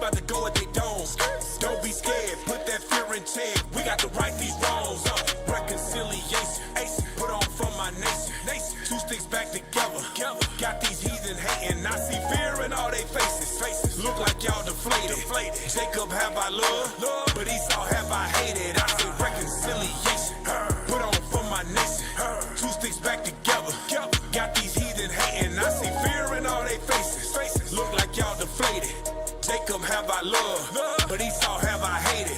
about to go at they domes. Don't be scared, put that fear in check. We got to right these wrongs. Reconciliation, put on for my nation. Two sticks back together. Got these heathen hating. I see fear in all they faces. Look like y'all deflated. Jacob have I loved, but Esau have I hated. I say reconciliation, put on for my nation. Two sticks back together. Got these heathen hating. I see fear in all they faces. Look like y'all deflated. Jacob have I loved, but Esau have I hated.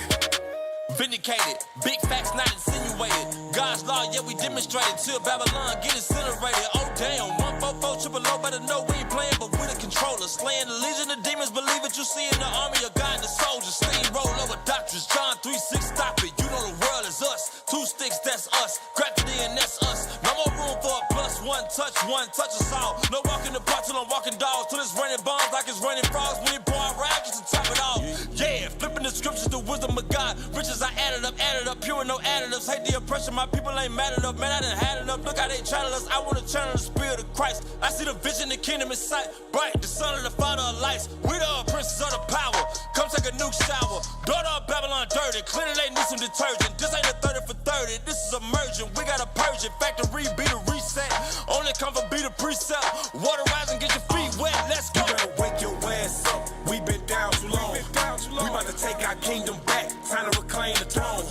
Vindicated, big facts not insinuated. God's law, yeah, we demonstrated till Babylon get incinerated. Oh damn, 144 triple O, better know we ain't playing, but we the controller. Slaying the legion of demons, believe it, you see in the army of God and the soldiers. Steamroll over doctrines, John 3:6, stop it. You know the world is us. Two sticks, that's us. Gravity and that's us. No more room for a plus one touch us all. No walking the park till I'm walking dogs. Till it's raining bombs like it's raining frogs. When it pour out rags to top it off. Yeah, flipping the scriptures, the wisdom of God. Riches I added up, pure and no additives. Hate the oppression, my people ain't mad enough. Man, I done had enough. Look how they channel us. I want to channel the spirit of Christ. I see the vision, the kingdom in sight. Bright, the son of the father of lights. We the princes of the power. Come take a new shower. Daughter of Babylon dirty. Cleaning, they need some detergent. This ain't a 30 for 30. This is emergent. We got to purge it. Factory, be the reset. Only come for be the precept. Water rise and get your feet wet. Let's go. You better wake your ass up. We been down too long. We about to take our kingdom back. Time to reclaim the throne.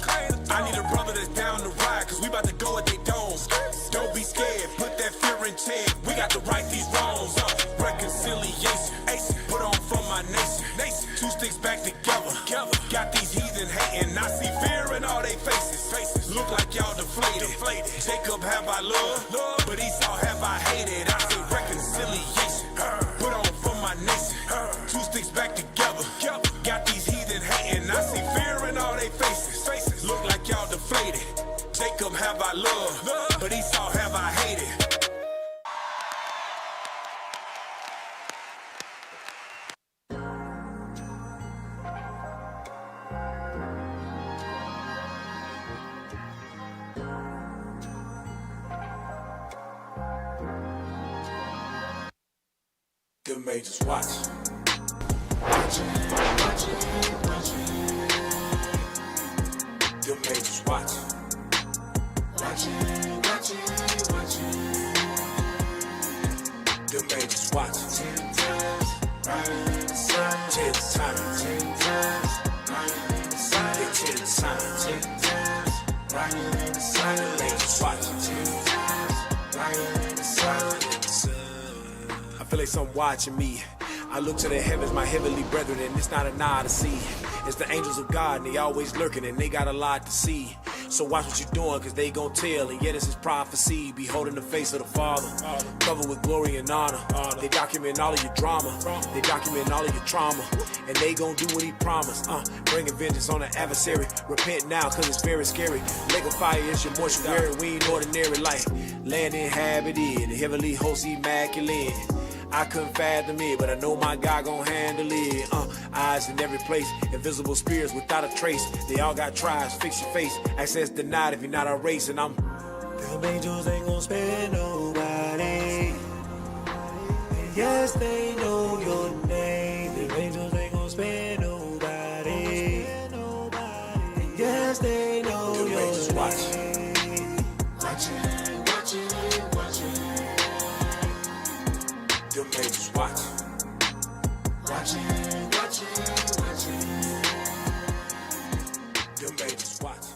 I need a brother that's down to ride, cause we about to go at they domes. Don't be scared, put that fear in check. We got to right these wrongs. Reconciliation, put on for my nation. Two sticks back together. Got these heathen hating. I see fear in all they faces. Look like y'all deflated. Jacob have I loved, but Esau have I hated. I say reconciliation, put on for my nation. Two sticks back together. Got these heathen hating. I see fear in all they faces. Look like y'all deflated. Jacob have I loved, but Esau have I hated. The majors watch. The majors watch. The majors watch. 10 times, right in the sun. 10 times, 10 times, right in the sun. They 10 times, 10 times, right in the sun. The majors watch. 10 times, right in the sun. I feel like someone watching me. I look to the heavens, my heavenly brethren, and it's not an eye to see. It's the angels of God, and they always lurking, and they got a lot to see. So watch what you're doing, cause they gon' tell, and yet it's his prophecy. Beholding the face of the Father, covered with glory and honor. They document all of your drama, they document all of your trauma, and they gon' do what he promised. Bringing vengeance on the adversary. Repent now, cause it's very scary. Lake of fire is your mortuary, we ain't ordinary life. Land inhabited, the heavenly host immaculate. I couldn't fathom it, but I know my God gon' handle it. Eyes in every place, invisible spirits without a trace. They all got tribes, fix your face. Access denied if you're not a race, and I'm. Them angels ain't gon' spare nobody. And yes, they know your name. Them angels ain't gon' spare nobody. And yes, they know your name. Watching. Them majors watch. Watching. Them majors watch.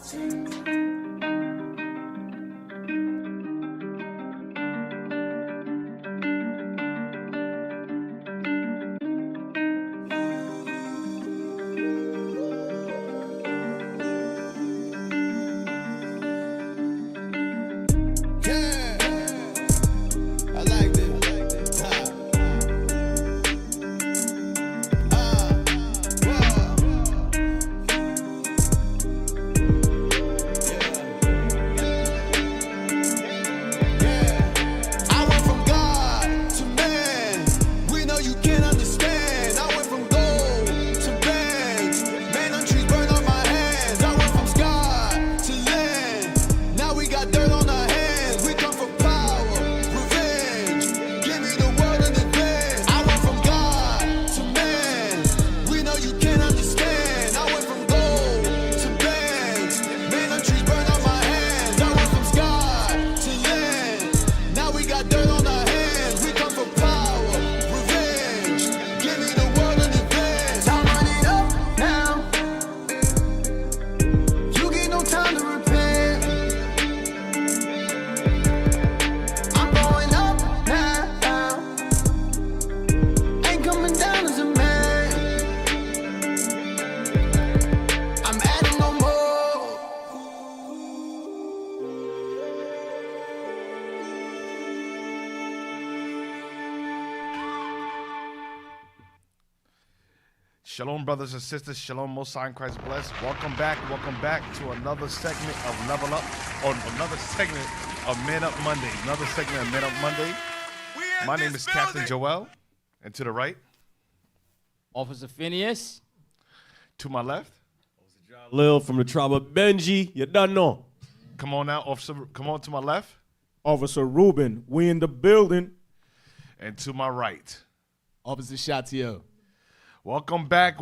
Shalom, brothers and sisters. Shalom, Most High in Christ bless. Welcome back to another segment of Level Up, or another segment of Man Up Monday. Another segment of Man Up Monday. My name is Captain Joel, and to the right, Officer Phineas. to my left, Lil from the tribe of Benji. You done know. come on now, officer. Come on to my left, Officer Ruben, we in the building. and to my right. Officer Shatiel. Welcome back,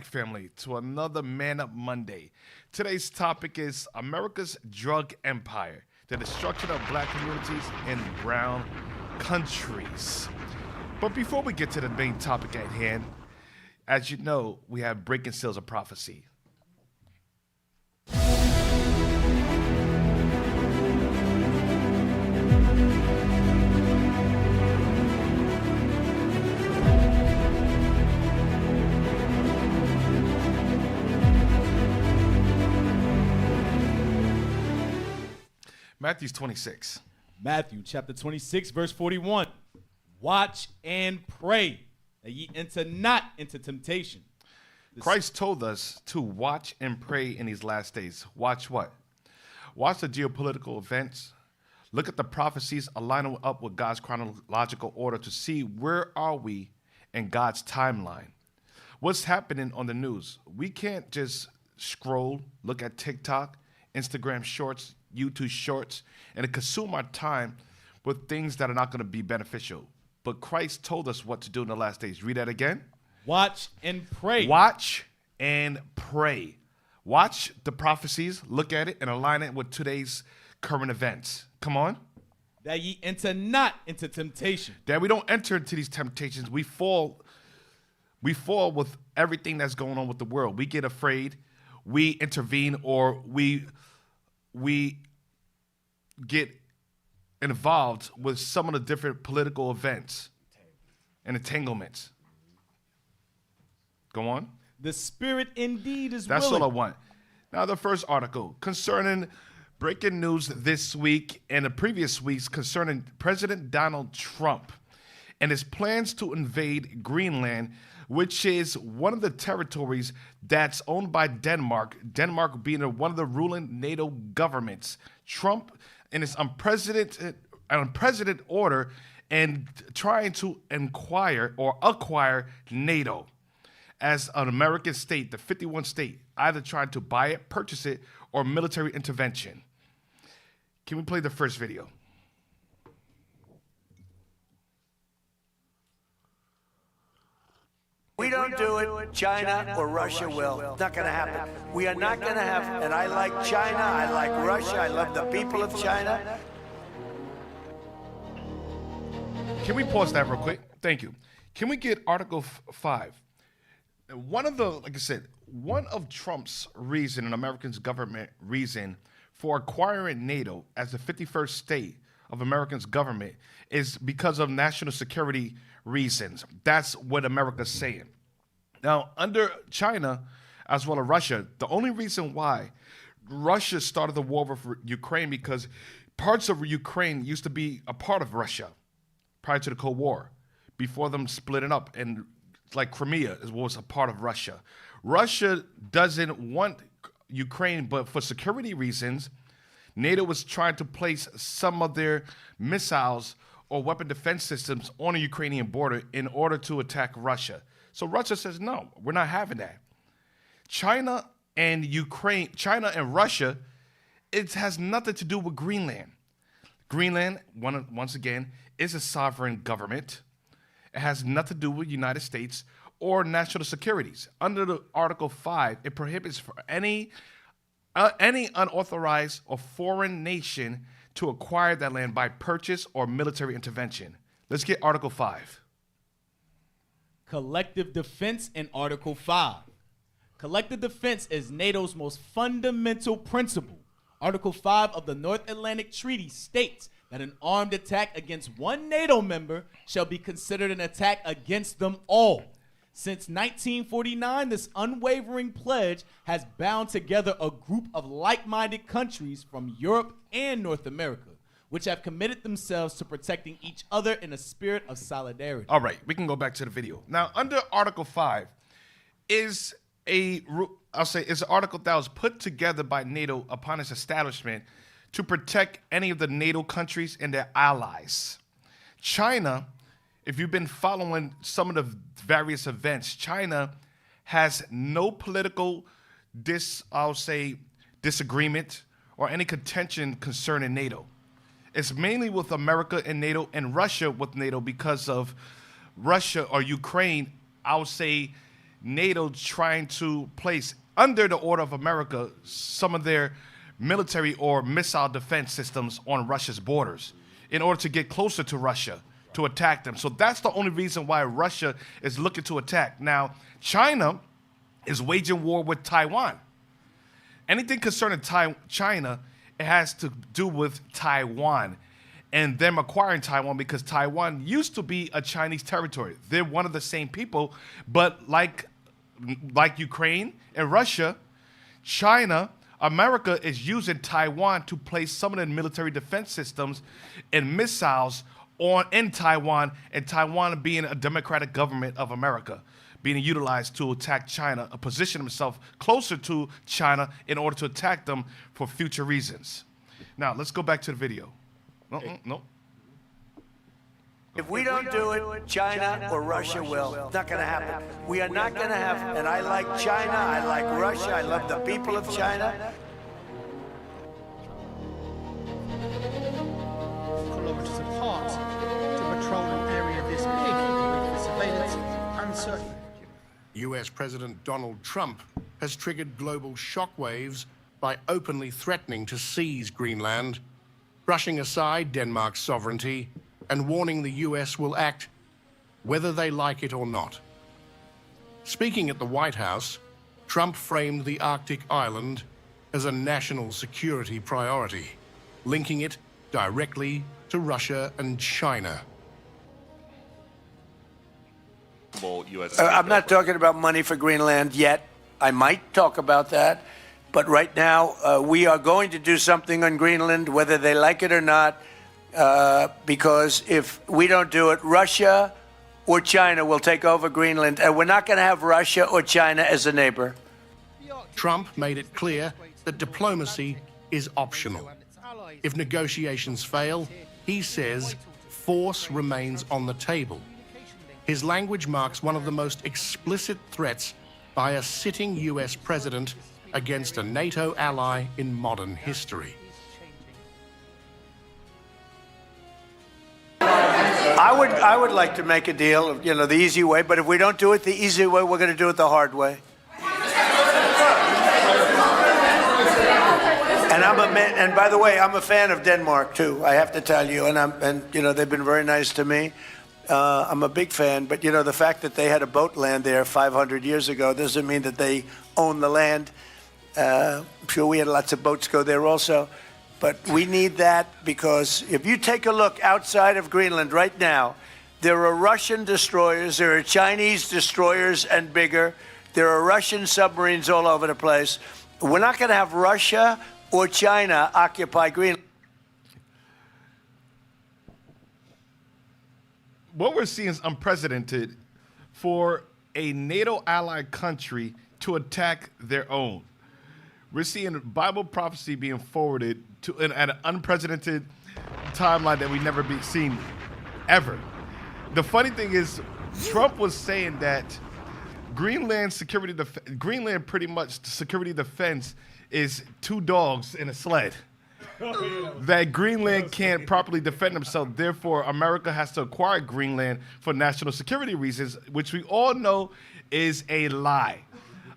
family, to another Man Up Monday. Today's topic is America's drug empire, the destruction of black communities in brown countries. But before we get to the main topic at hand, as you know, we have breaking seals of prophecy. Matthew 26. Matthew chapter 26, verse 41. Watch and pray that ye enter not into temptation. Christ told us to watch and pray in these last days. Watch what? Watch the geopolitical events. Look at the prophecies, align them up with God's chronological order to see where are we in God's timeline. What's happening on the news? We can't just scroll, look at TikTok, Instagram shorts, YouTube shorts, and consume our time with things that are not going to be beneficial. But Christ told us what to do in the last days. Read that again. Watch and pray. Watch and pray. Watch the prophecies, look at it, and align it with today's current events. Come on. That ye enter not into temptation. That we don't enter into these temptations. We fall with everything that's going on with the world. We get afraid, we intervene, or we get involved with some of the different political events and entanglements. Go on. The spirit indeed is That's willing. all I want. Now, the first article concerning breaking news this week and the previous weeks concerning President Donald Trump and his plans to invade Greenland, which is one of the territories that's owned by Denmark, Denmark being one of the ruling NATO governments. Trump, in his unprecedented order, and trying to acquire NATO as an American state, the 51 state, either trying to buy it, purchase it, or military intervention. Can we play the first video? We don't do it, China or Russia will. It's not going to happen. We are not going to have, and I like China, I like Russia, I love the people of China. Can we pause that real quick? Thank you. Can we get Article 5? One of Trump's reason, and Americans' government reason for acquiring NATO as the 51st state of Americans' government is because of national security reasons. That's what America's saying. Now, under China, as well as Russia, the only reason why Russia started the war with Ukraine because parts of Ukraine used to be a part of Russia prior to the Cold War, before them splitting up, and like Crimea was a part of Russia. Russia doesn't want Ukraine, but for security reasons, NATO was trying to place some of their missiles or weapon defense systems on the Ukrainian border in order to attack Russia. So Russia says, no, we're not having that. China and Russia, it has nothing to do with Greenland. Greenland, once again, is a sovereign government. It has nothing to do with the United States or national securities. Under the Article 5, it prohibits for any unauthorized or foreign nation to acquire that land by purchase or military intervention. Let's get Article 5. Collective defense in Article 5. Collective defense is NATO's most fundamental principle. Article 5 of the North Atlantic Treaty states that an armed attack against one NATO member shall be considered an attack against them all. Since 1949, this unwavering pledge has bound together a group of like-minded countries from Europe and North America, which have committed themselves to protecting each other in a spirit of solidarity. All right, we can go back to the video. Now, under Article 5, is I'll say it's an article that was put together by NATO upon its establishment to protect any of the NATO countries and their allies. China, if you've been following some of the various events, China has no political disagreement or any contention concerning NATO. It's mainly with America and NATO and Russia with NATO because of Russia or Ukraine, I would say NATO trying to place under the order of America some of their military or missile defense systems on Russia's borders in order to get closer to Russia to attack them. So that's the only reason why Russia is looking to attack. Now, China is waging war with Taiwan. Anything concerning China, it has to do with Taiwan and them acquiring Taiwan because Taiwan used to be a Chinese territory. They're one of the same people, but like Ukraine and Russia, America is using Taiwan to place some of the military defense systems and missiles in Taiwan, and Taiwan being a democratic government of America, being utilized to attack China, position himself closer to China in order to attack them for future reasons. Now, let's go back to the video. No. If we don't do it, China or Russia will. It's not going to happen. We are not going to have, and I like China, I like Russia, I love the people of China. Kilometers apart to patrol an area this big with surveillance uncertain. US President Donald Trump has triggered global shockwaves by openly threatening to seize Greenland, brushing aside Denmark's sovereignty and warning the US will act whether they like it or not. Speaking at the White House, Trump framed the Arctic island as a national security priority, linking it directly to Russia and China. I'm not talking about money for Greenland yet. I might talk about that. But right now, we are going to do something on Greenland, whether they like it or not, because if we don't do it, Russia or China will take over Greenland, and we're not going to have Russia or China as a neighbor. Trump made it clear that diplomacy is optional. If negotiations fail, he says force remains on the table. His language marks one of the most explicit threats by a sitting US president against a NATO ally in modern history. I would like to make a deal, the easy way, but if we don't do it the easy way, we're going to do it the hard way. And by the way, I'm a fan of Denmark too, I have to tell you, and they've been very nice to me. I'm a big fan, but the fact that they had a boat land there 500 years ago doesn't mean that they own the land. I'm sure we had lots of boats go there also. But we need that because if you take a look outside of Greenland right now, there are Russian destroyers, there are Chinese destroyers and bigger, there are Russian submarines all over the place. We're not going to have Russia or China occupy Greenland. What we're seeing is unprecedented for a NATO allied country to attack their own. We're seeing Bible prophecy being forwarded at an unprecedented timeline that we've never seen ever. The funny thing is, Trump was saying that Greenland pretty much security defense is two dogs in a sled. That Greenland can't properly defend themselves. Therefore, America has to acquire Greenland for national security reasons, which we all know is a lie.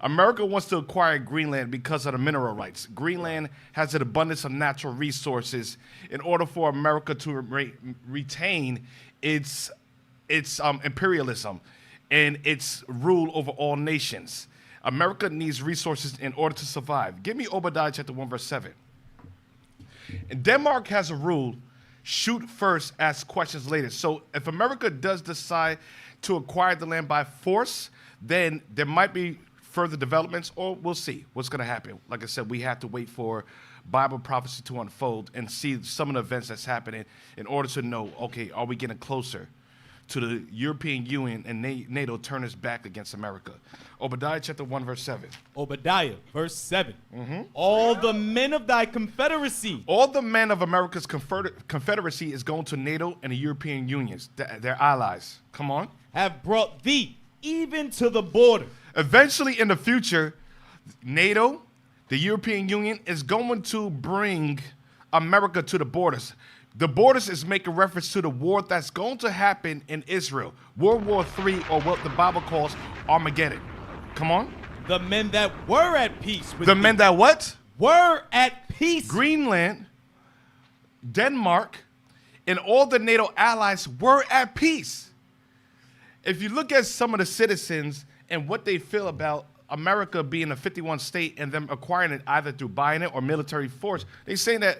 America wants to acquire Greenland because of the mineral rights. Greenland has an abundance of natural resources. In order for America to retain its imperialism and its rule over all nations, America needs resources in order to survive. Give me Obadiah chapter 1, verse 7. And Denmark has a rule, shoot first, ask questions later. So if America does decide to acquire the land by force, then there might be further developments, or we'll see what's going to happen. Like I said, we have to wait for Bible prophecy to unfold and see some of the events that's happening in order to know, okay, are we getting closer to the European Union and NATO turn its back against America. Obadiah chapter 1, verse 7. Obadiah, verse 7. All the men of thy confederacy. All the men of America's confederacy is going to NATO and the European Unions, their allies. Come on. Have brought thee even to the border. Eventually in the future, NATO, the European Union, is going to bring America to the borders. The borders is making reference to the war that's going to happen in Israel. World War III, or what the Bible calls Armageddon. Come on. The men that were at peace with The thee. men that what? Were at peace. Greenland, Denmark, and all the NATO allies were at peace. If you look at some of the citizens and what they feel about America being a 51 state and them acquiring it either through buying it or military force, they say that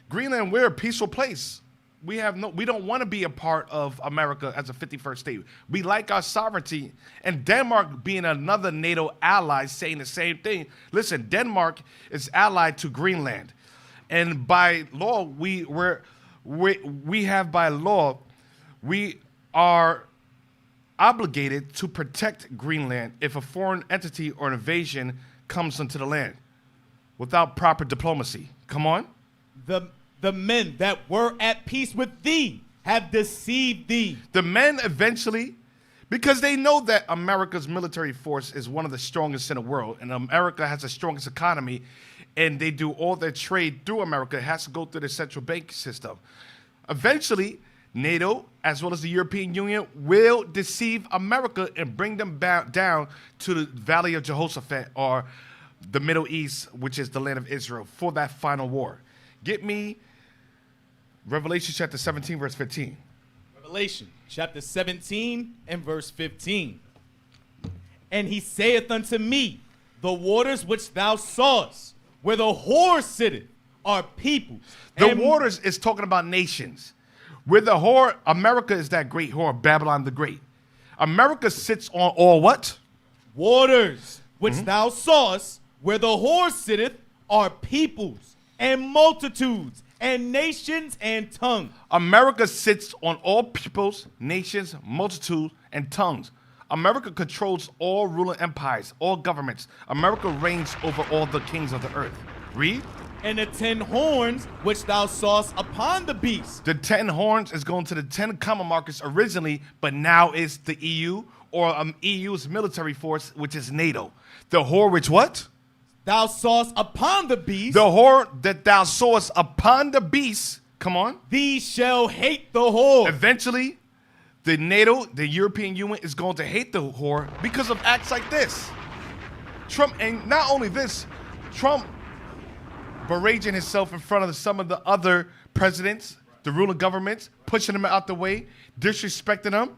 Greenland, we're a peaceful place. We don't want to be a part of America as a 51st state. We like our sovereignty. And Denmark, being another NATO ally, saying the same thing. Listen, Denmark is allied to Greenland, and by law, we are obligated to protect Greenland if a foreign entity or an invasion comes into the land without proper diplomacy. Come on. The men that were at peace with thee have deceived thee. The men eventually, because they know that America's military force is one of the strongest in the world, and America has the strongest economy, and they do all their trade through America. It has to go through the central bank system. Eventually, NATO, as well as the European Union, will deceive America and bring them down to the Valley of Jehoshaphat, or the Middle East, which is the land of Israel, for that final war. Get me Revelation chapter 17, verse 15. Revelation chapter 17 and verse 15. And he saith unto me, the waters which thou sawest, where the whore sitteth, are peoples. The waters is talking about nations. Where the whore, America is that great whore, Babylon the Great. America sits on all what? Waters which thou sawest, where the whore sitteth, are peoples and multitudes and nations and tongues. America sits on all peoples, nations, multitudes, and tongues. America controls all ruling empires, all governments. America reigns over all the kings of the earth. Read. And the 10 horns which thou sawest upon the beast. The 10 horns is going to the 10 common markets originally, but now it's the EU, or EU's military force, which is NATO. The whore which what? Thou sawest upon the beast. The whore that thou sawest upon the beast, come on. Thee shall hate the whore. Eventually, the NATO, the European Union, is going to hate the whore because of acts like this. Trump, and not only this, Trump berating himself in front of some of the other presidents, the ruling governments, pushing them out the way, disrespecting them,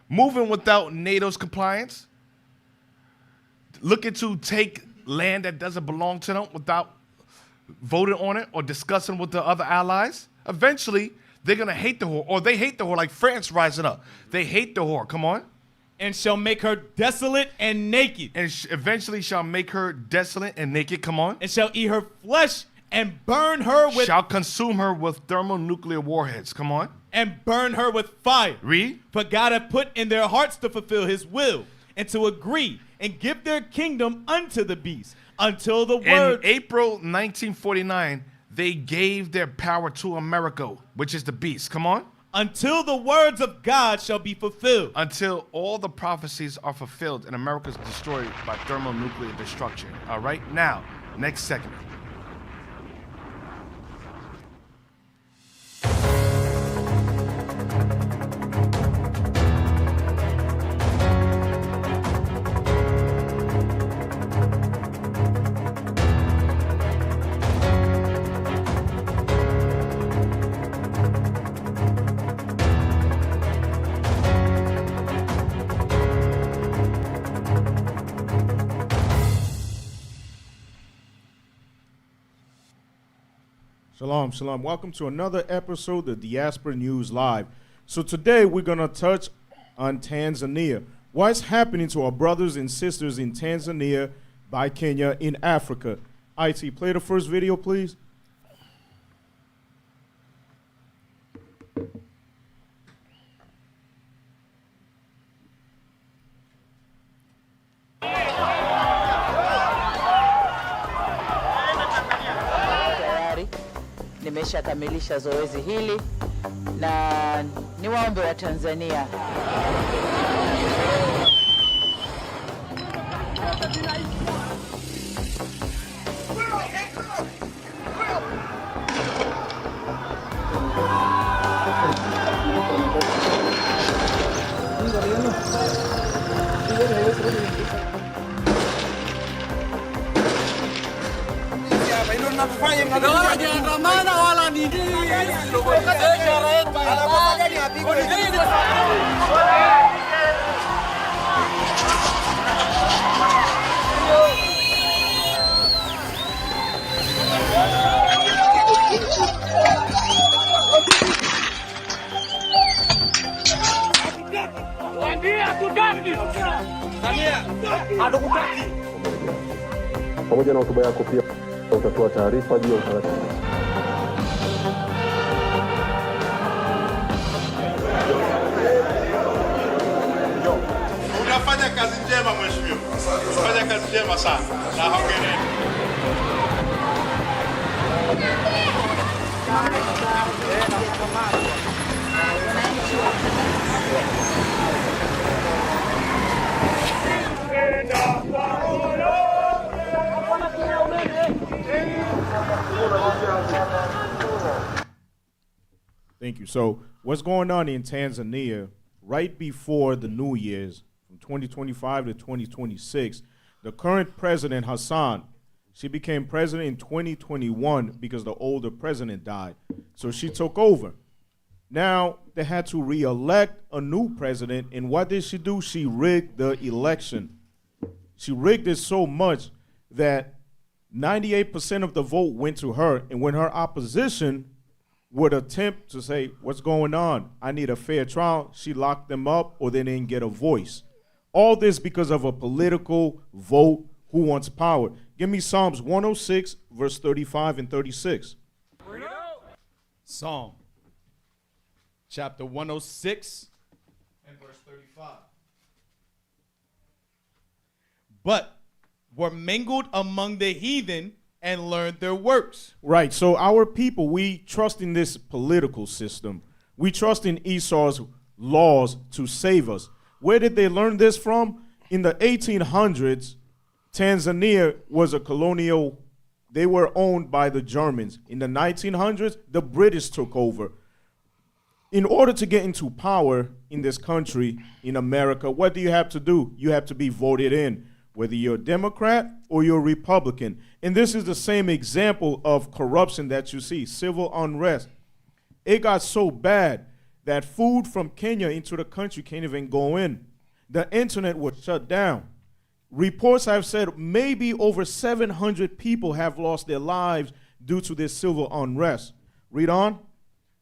moving without NATO's compliance, looking to take land that doesn't belong to them without voting on it or discussing with the other allies. Eventually, they're going to hate the whore, or they hate the whore, like France rising up. They hate the whore. Come on. And shall make her desolate and naked. And eventually shall make her desolate and naked. Come on. And shall eat her flesh and burn her with... Shall consume her with thermonuclear warheads. Come on. And burn her with fire. Read. For God hath put in their hearts to fulfill his will and to agree and give their kingdom unto the beast until the word... In April 1949, they gave their power to America, which is the beast. Come on. Until the words of God shall be fulfilled. Until all the prophecies are fulfilled and America is destroyed by thermonuclear destruction. All right? Now, next segment. Shalom, shalom. Welcome to another episode of Diaspora News Live. So today we're going to touch on Tanzania. What's happening to our brothers and sisters in Tanzania, by Kenya, in Africa? IT, play the first video, please. nimeshakamilisha zoezi hili na niwaombe wa Tanzania pamoja na hotuba yako pia utatoa taarifa juu ya utaratibu. Unafanya kazi njema mheshimiwa. Unafanya kazi njema sana. Na hongereni. Thank you. So what's going on in Tanzania right before the New Year's from 2025 to 2026, the current president, Hassan, she became president in 2021 because the older president died. So she took over. Now they had to re-elect a new president, and what did she do? She rigged the election. She rigged it so much that 98% of the vote went to her, and when her opposition would attempt to say, what's going on? I need a fair trial, she locked them up or they didn't get a voice. All this because of a political vote who wants power. Give me Psalms 106, verse 35 and 36. Psalm chapter 106 and verse 35. But were mingled among the heathen and learned their works. Right, so our people, we trust in this political system. We trust in Esau's laws to save us. Where did they learn this from? In the 1800s, Tanzania was a colonial, they were owned by the Germans. In the 1900s, the British took over. In order to get into power in this country, in America, what do you have to do? You have to be voted in, whether you're a Democrat or you're a Republican. And this is the same example of corruption that you see, civil unrest. It got so bad that food from Kenya into the country can't even go in. The internet was shut down. Reports have said maybe over 700 people have lost their lives due to this civil unrest. Read on.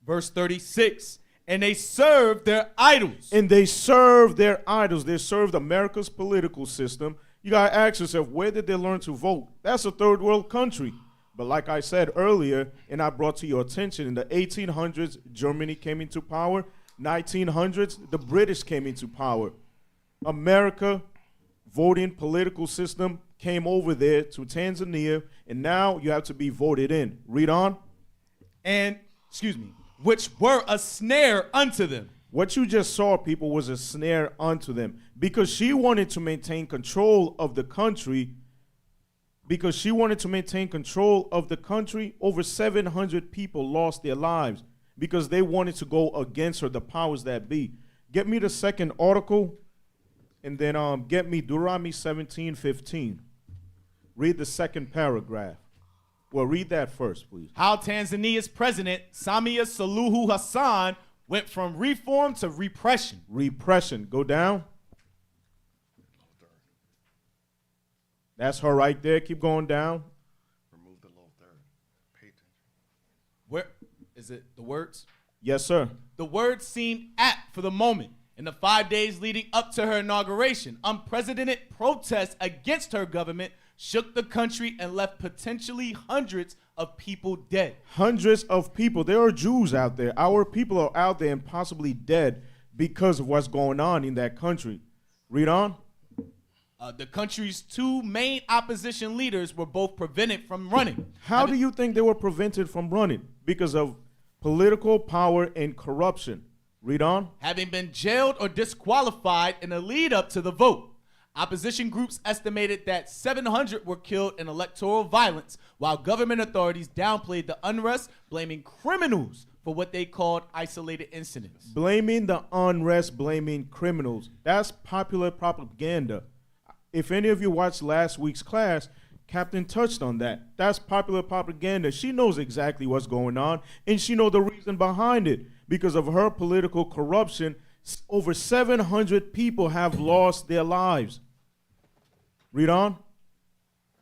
Verse 36, and they served their idols. And they served their idols. They served America's political system. You got to ask yourself, where did they learn to vote? That's a third world country. But like I said earlier, and I brought to your attention, in the 1800s, Germany came into power. 1900s, the British came into power. America, voting political system, came over there to Tanzania, and now you have to be voted in. Read on. And, which were a snare unto them. What you just saw, people, was a snare unto them. Because she wanted to maintain control of the country, over 700 people lost their lives because they wanted to go against her, the powers that be. Get me the second article, and then get me Deuteronomy 17:15. Read the second paragraph. Well, read that first, please. How Tanzania's president, Samia Suluhu Hassan, went from reform to repression. Repression. Go down. That's her right there. Keep going down. Remove the low third. Pay attention. Where is it? The words? Yes, sir. The words seemed apt for the moment. In the 5 days leading up to her inauguration, unprecedented protests against her government shook the country and left potentially hundreds of people dead. Hundreds of people. There are Jews out there. Our people are out there and possibly dead because of what's going on in that country. Read on. The country's two main opposition leaders were both prevented from running. How do you think they were prevented from running? because of political power and corruption. Read on. Having been jailed or disqualified in the lead up to the vote. Opposition groups estimated that 700 were killed in electoral violence, while government authorities downplayed the unrest, blaming criminals for what they called isolated incidents. Blaming the unrest, blaming criminals. That's popular propaganda. If any of you watched last week's class, Captain touched on that. That's popular propaganda. She knows exactly what's going on, and she knows the reason behind it. Because of her political corruption, over 700 people have lost their lives. Read on.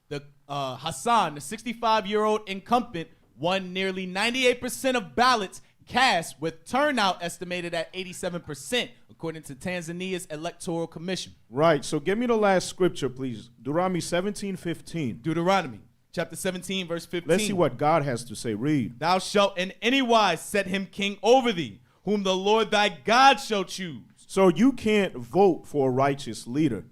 The Hassan, the 65-year-old incumbent, won nearly 98% of ballots cast, with turnout estimated at 87%, according to Tanzania's Electoral Commission. Right, so give me the last scripture, please. Deuteronomy 17:15. Deuteronomy, chapter 17, verse 15. Let's see what God has to say. Read. Thou shalt in any wise set him king over thee, whom the Lord thy God shall choose. So you can't vote for a righteous leader.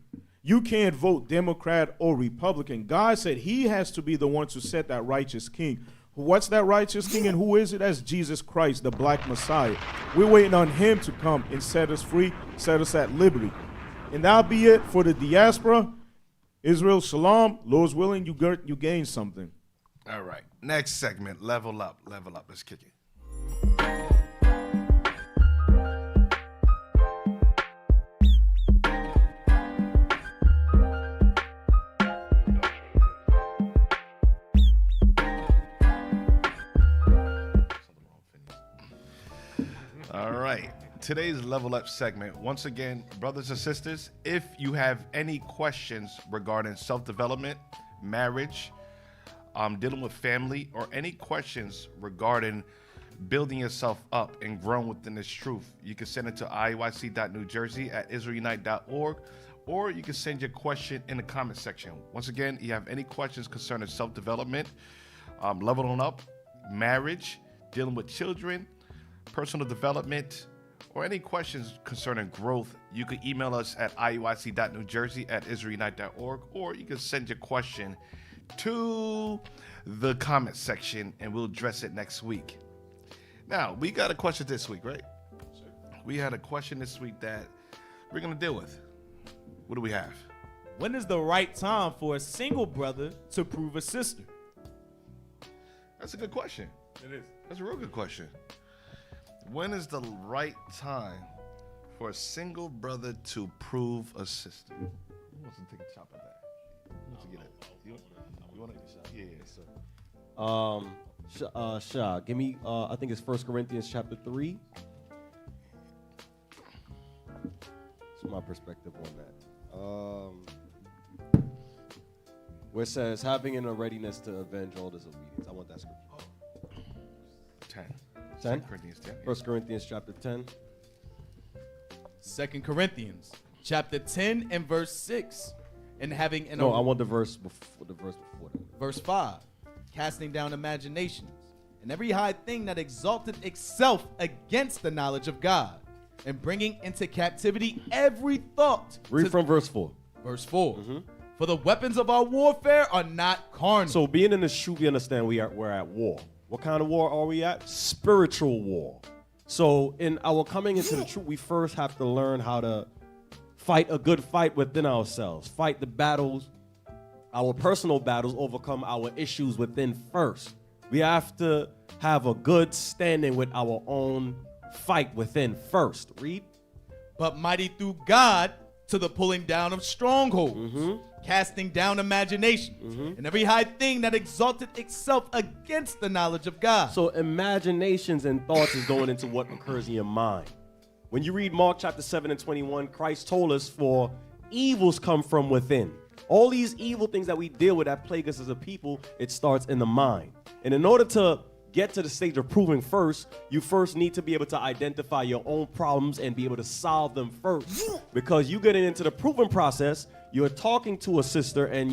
You can't vote Democrat or Republican. God said he has to be the one to set that righteous king. What's that righteous king and who is it? That's Jesus Christ, the black Messiah. We're waiting on him to come and set us free, set us at liberty. And that'll be it for the diaspora. Israel, shalom. Lord's willing, you gain something. All right. Next segment, level up, level up. Let's kick it. All right. Today's level up segment. Once again, brothers and sisters, if you have any questions regarding self-development, marriage, dealing with family, or any questions regarding building yourself up and growing within this truth, you can send it to IUIC.NewJersey@IsraelUnite.org, or you can send your question in the comment section. Once again, you have any questions concerning self-development, leveling up, marriage, dealing with children, personal development, or any questions concerning growth, you can email us at IUIC.NewJersey@IsraelUnite.org, or you can send your question to the comment section and we'll address it next week. Now, we got a question this week, right? Sure. We had a question this week that we're going to deal with. What do we have? When is the right time for a single brother to prove a sister? That's a good question. It is. That's a real good question. When is the right time for a single brother to prove a sister? Who wants to take a chop at that? Who wants to get it? You want to take a shot? Yeah, sir. Shah, give me, I think it's 1 Corinthians chapter 3. That's my perspective on that. Where it says, having in a readiness to avenge all disobedience. I want that scripture. 10. 2 Corinthians 10. 1 Corinthians chapter 10. 2 Corinthians chapter 10 and verse 6. And having in I want the verse before that. Verse 5. Casting down imaginations and every high thing that exalted itself against the knowledge of God, and bringing into captivity every thought. Read from verse 4. Verse 4. Mm-hmm. For the weapons of our warfare are not carnal. So being in the truth, we understand we're at war. What kind of war are we at? Spiritual war. So in our coming into the truth, we first have to learn how to fight a good fight within ourselves. Fight the battles, our personal battles, overcome our issues within first. We have to have a good standing with our own fight within first. Read. But mighty through God to the pulling down of strongholds, casting down imaginations, and every high thing that exalted itself against the knowledge of God. So imaginations and thoughts is going into what occurs in your mind. When you read Mark chapter 7 and 21, Christ told us, for evils come from within. All these evil things that we deal with that plague us as a people, it starts in the mind. And in order to get to the stage of proving first, you first need to be able to identify your own problems and be able to solve them first. Because you getting into the proving process, you're talking to a sister and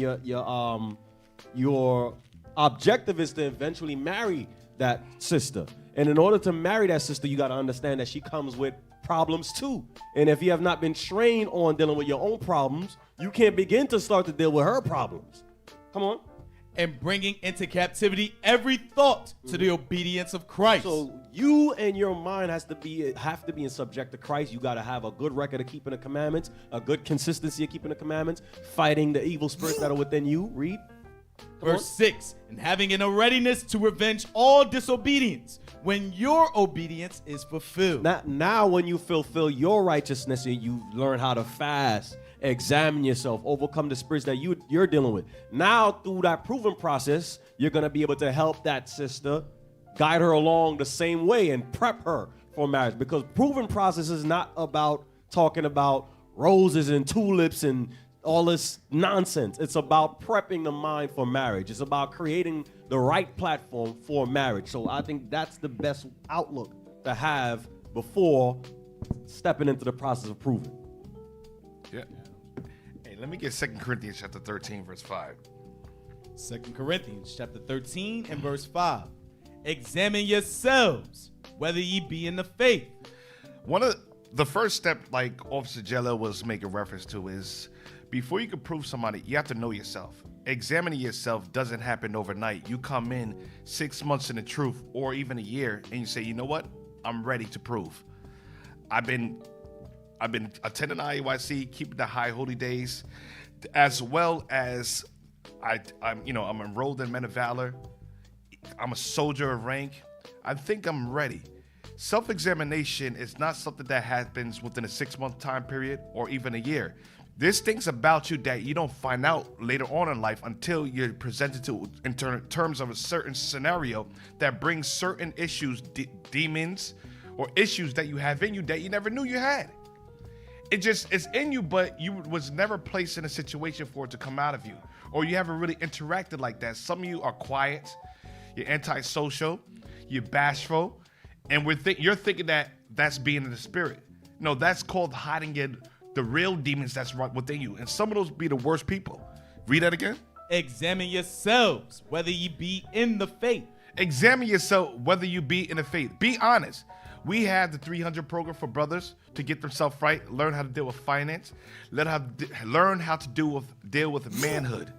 your objective is to eventually marry that sister. And in order to marry that sister, you got to understand that she comes with problems too. And if you have not been trained on dealing with your own problems, you can't begin to start to deal with her problems. Come on. and bringing into captivity every thought to the obedience of Christ. So you and your mind have to be in subject to Christ. You got to have a good record of keeping the commandments, a good consistency of keeping the commandments, fighting the evil spirits that are within you. Read. Verse 6, and having in a readiness to revenge all disobedience when your obedience is fulfilled. Now when you fulfill your righteousness and you learn how to fast, examine yourself, overcome the spirits that you're dealing with. Now through that proven process, you're going to be able to help that sister, guide her along the same way and prep her for marriage. Because proven process is not about talking about roses and tulips and all this nonsense. It's about prepping the mind for marriage. It's about creating the right platform for marriage. So I think that's the best outlook to have before stepping into the process of proving. Yeah. Hey, let me get 2 Corinthians chapter 13, verse 5. 2 Corinthians chapter 13 and verse 5. Examine yourselves, whether ye be in the faith. One of the first step, like Officer Jello was making reference to, is before you can prove somebody, you have to know yourself. Examining yourself doesn't happen overnight. You come in 6 months in the truth, or even a year, and you say, you know what? I'm ready to prove. I've been attending IUIC, keeping the high holy days, as well as I'm enrolled in Men of Valor. I'm a soldier of rank. I think I'm ready. Self-examination is not something that happens within a 6-month time period or even a year. There's things about you that you don't find out later on in life until you're presented to in terms of a certain scenario that brings certain issues, demons, or issues that you have in you that you never knew you had. It's in you, but you was never placed in a situation for it to come out of you, or you haven't really interacted like that. Some of you are quiet, you're antisocial, you're bashful, and you're thinking that that's being in the spirit. No, that's called hiding in the real demons that's right within you, and some of those be the worst people. Read that again. Examine yourselves, whether ye be in the faith. Examine yourself, whether you be in the faith. Be honest. We have the 300 program for brothers to get themselves right, learn how to deal with finance, learn how to deal with manhood,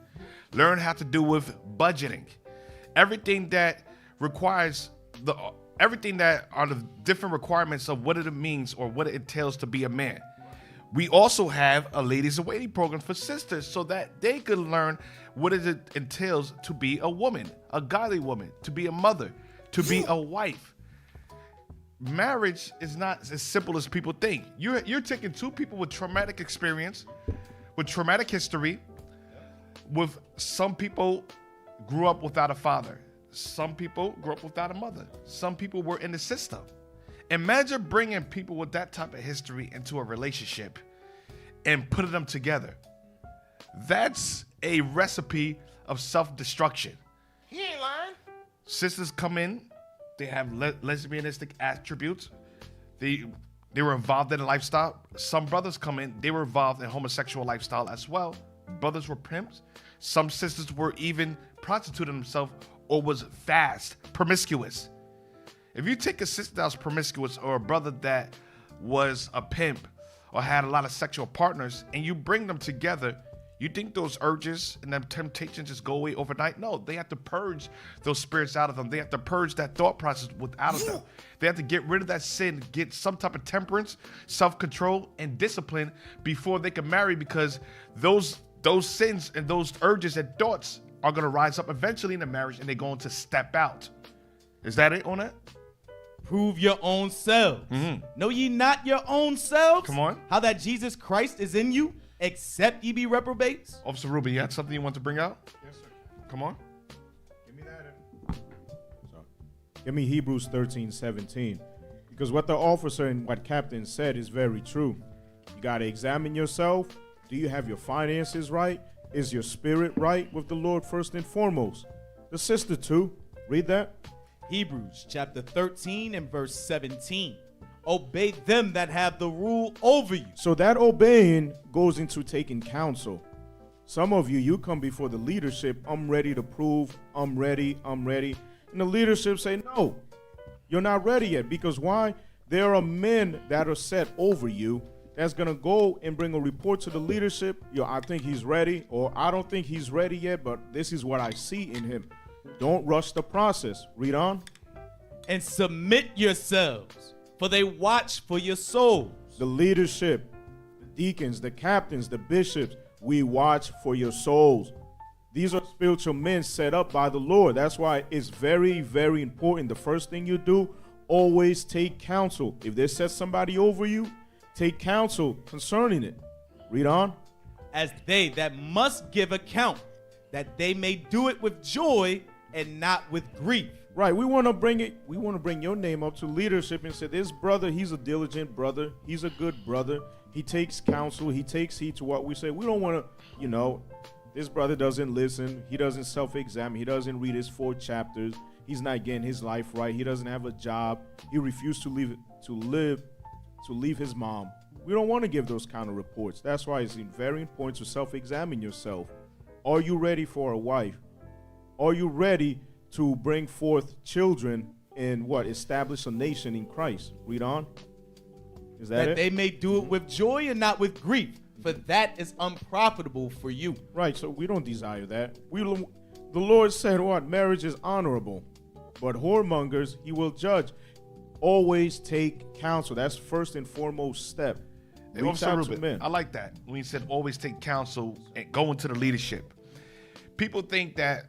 learn how to deal with budgeting. Everything that are the different requirements of what it means or what it entails to be a man. We also have a ladies in waiting program for sisters so that they could learn what it entails to be a woman, a godly woman, to be a mother, to be a wife. Marriage is not as simple as people think. You're taking two people with traumatic experience, with traumatic history, with some people grew up without a father. Some people grew up without a mother. Some people were in the system. Imagine bringing people with that type of history into a relationship and putting them together. That's a recipe of self-destruction. He ain't lying. Sisters come in, they have lesbianistic attributes. They were involved in a lifestyle. Some brothers come in, they were involved in homosexual lifestyle as well. Brothers were pimps. Some sisters were even prostituting themselves or was fast, promiscuous. If you take a sister that was promiscuous or a brother that was a pimp or had a lot of sexual partners and you bring them together, you think those urges and them temptations just go away overnight? No, they have to purge those spirits out of them. They have to purge that thought process out of them. They have to get rid of that sin, get some type of temperance, self-control, and discipline before they can marry, because those sins and those urges and thoughts are going to rise up eventually in the marriage and they're going to step out. Is that it on that? Prove your own selves. Know ye not your own selves? Come on. How that Jesus Christ is in you, except ye be reprobates? Officer Ruby, you had something you want to bring out? Yes, sir. Come on. Give me that. Give me Hebrews 13:17. Because what the officer and what Captain said is very true. You got to examine yourself. Do you have your finances right? Is your spirit right with the Lord first and foremost? The sister too. Read that. Hebrews chapter 13 and verse 17. Obey them that have the rule over you. So that obeying goes into taking counsel. Some of you come before the leadership, I'm ready to prove, I'm ready. And the leadership say, no, you're not ready yet. Because why? There are men that are set over you that's gonna go and bring a report to the leadership. Yo, I think he's ready, or I don't think he's ready yet, but this is what I see in him. Don't rush the process. Read on. And submit yourselves, for they watch for your souls. The leadership, the deacons, the captains, the bishops, we watch for your souls. These are spiritual men set up by the Lord. That's why it's very, very important. The first thing you do, always take counsel. If they set somebody over you, take counsel concerning it. Read on. As they that must give account, that they may do it with joy and not with grief. Right, we want to bring your name up to leadership and say, this brother, he's a diligent brother. He's a good brother. He takes counsel. He takes heed to what we say. We don't want to, this brother doesn't listen. He doesn't self-examine. He doesn't read his 4 chapters. He's not getting his life right. He doesn't have a job. He refused to leave his mom. We don't want to give those kind of reports. That's why it's very important to self-examine yourself. Are you ready for a wife? Are you ready to bring forth children and establish a nation in Christ? Read on. Is that it? They may do it with joy and not with grief, for that is unprofitable for you. Right, so we don't desire that. The Lord said what? Marriage is honorable, but whoremongers he will judge. Always take counsel. That's first and foremost step. Hey, Officer Rubin, I like that. When he said always take counsel and go into the leadership. People think that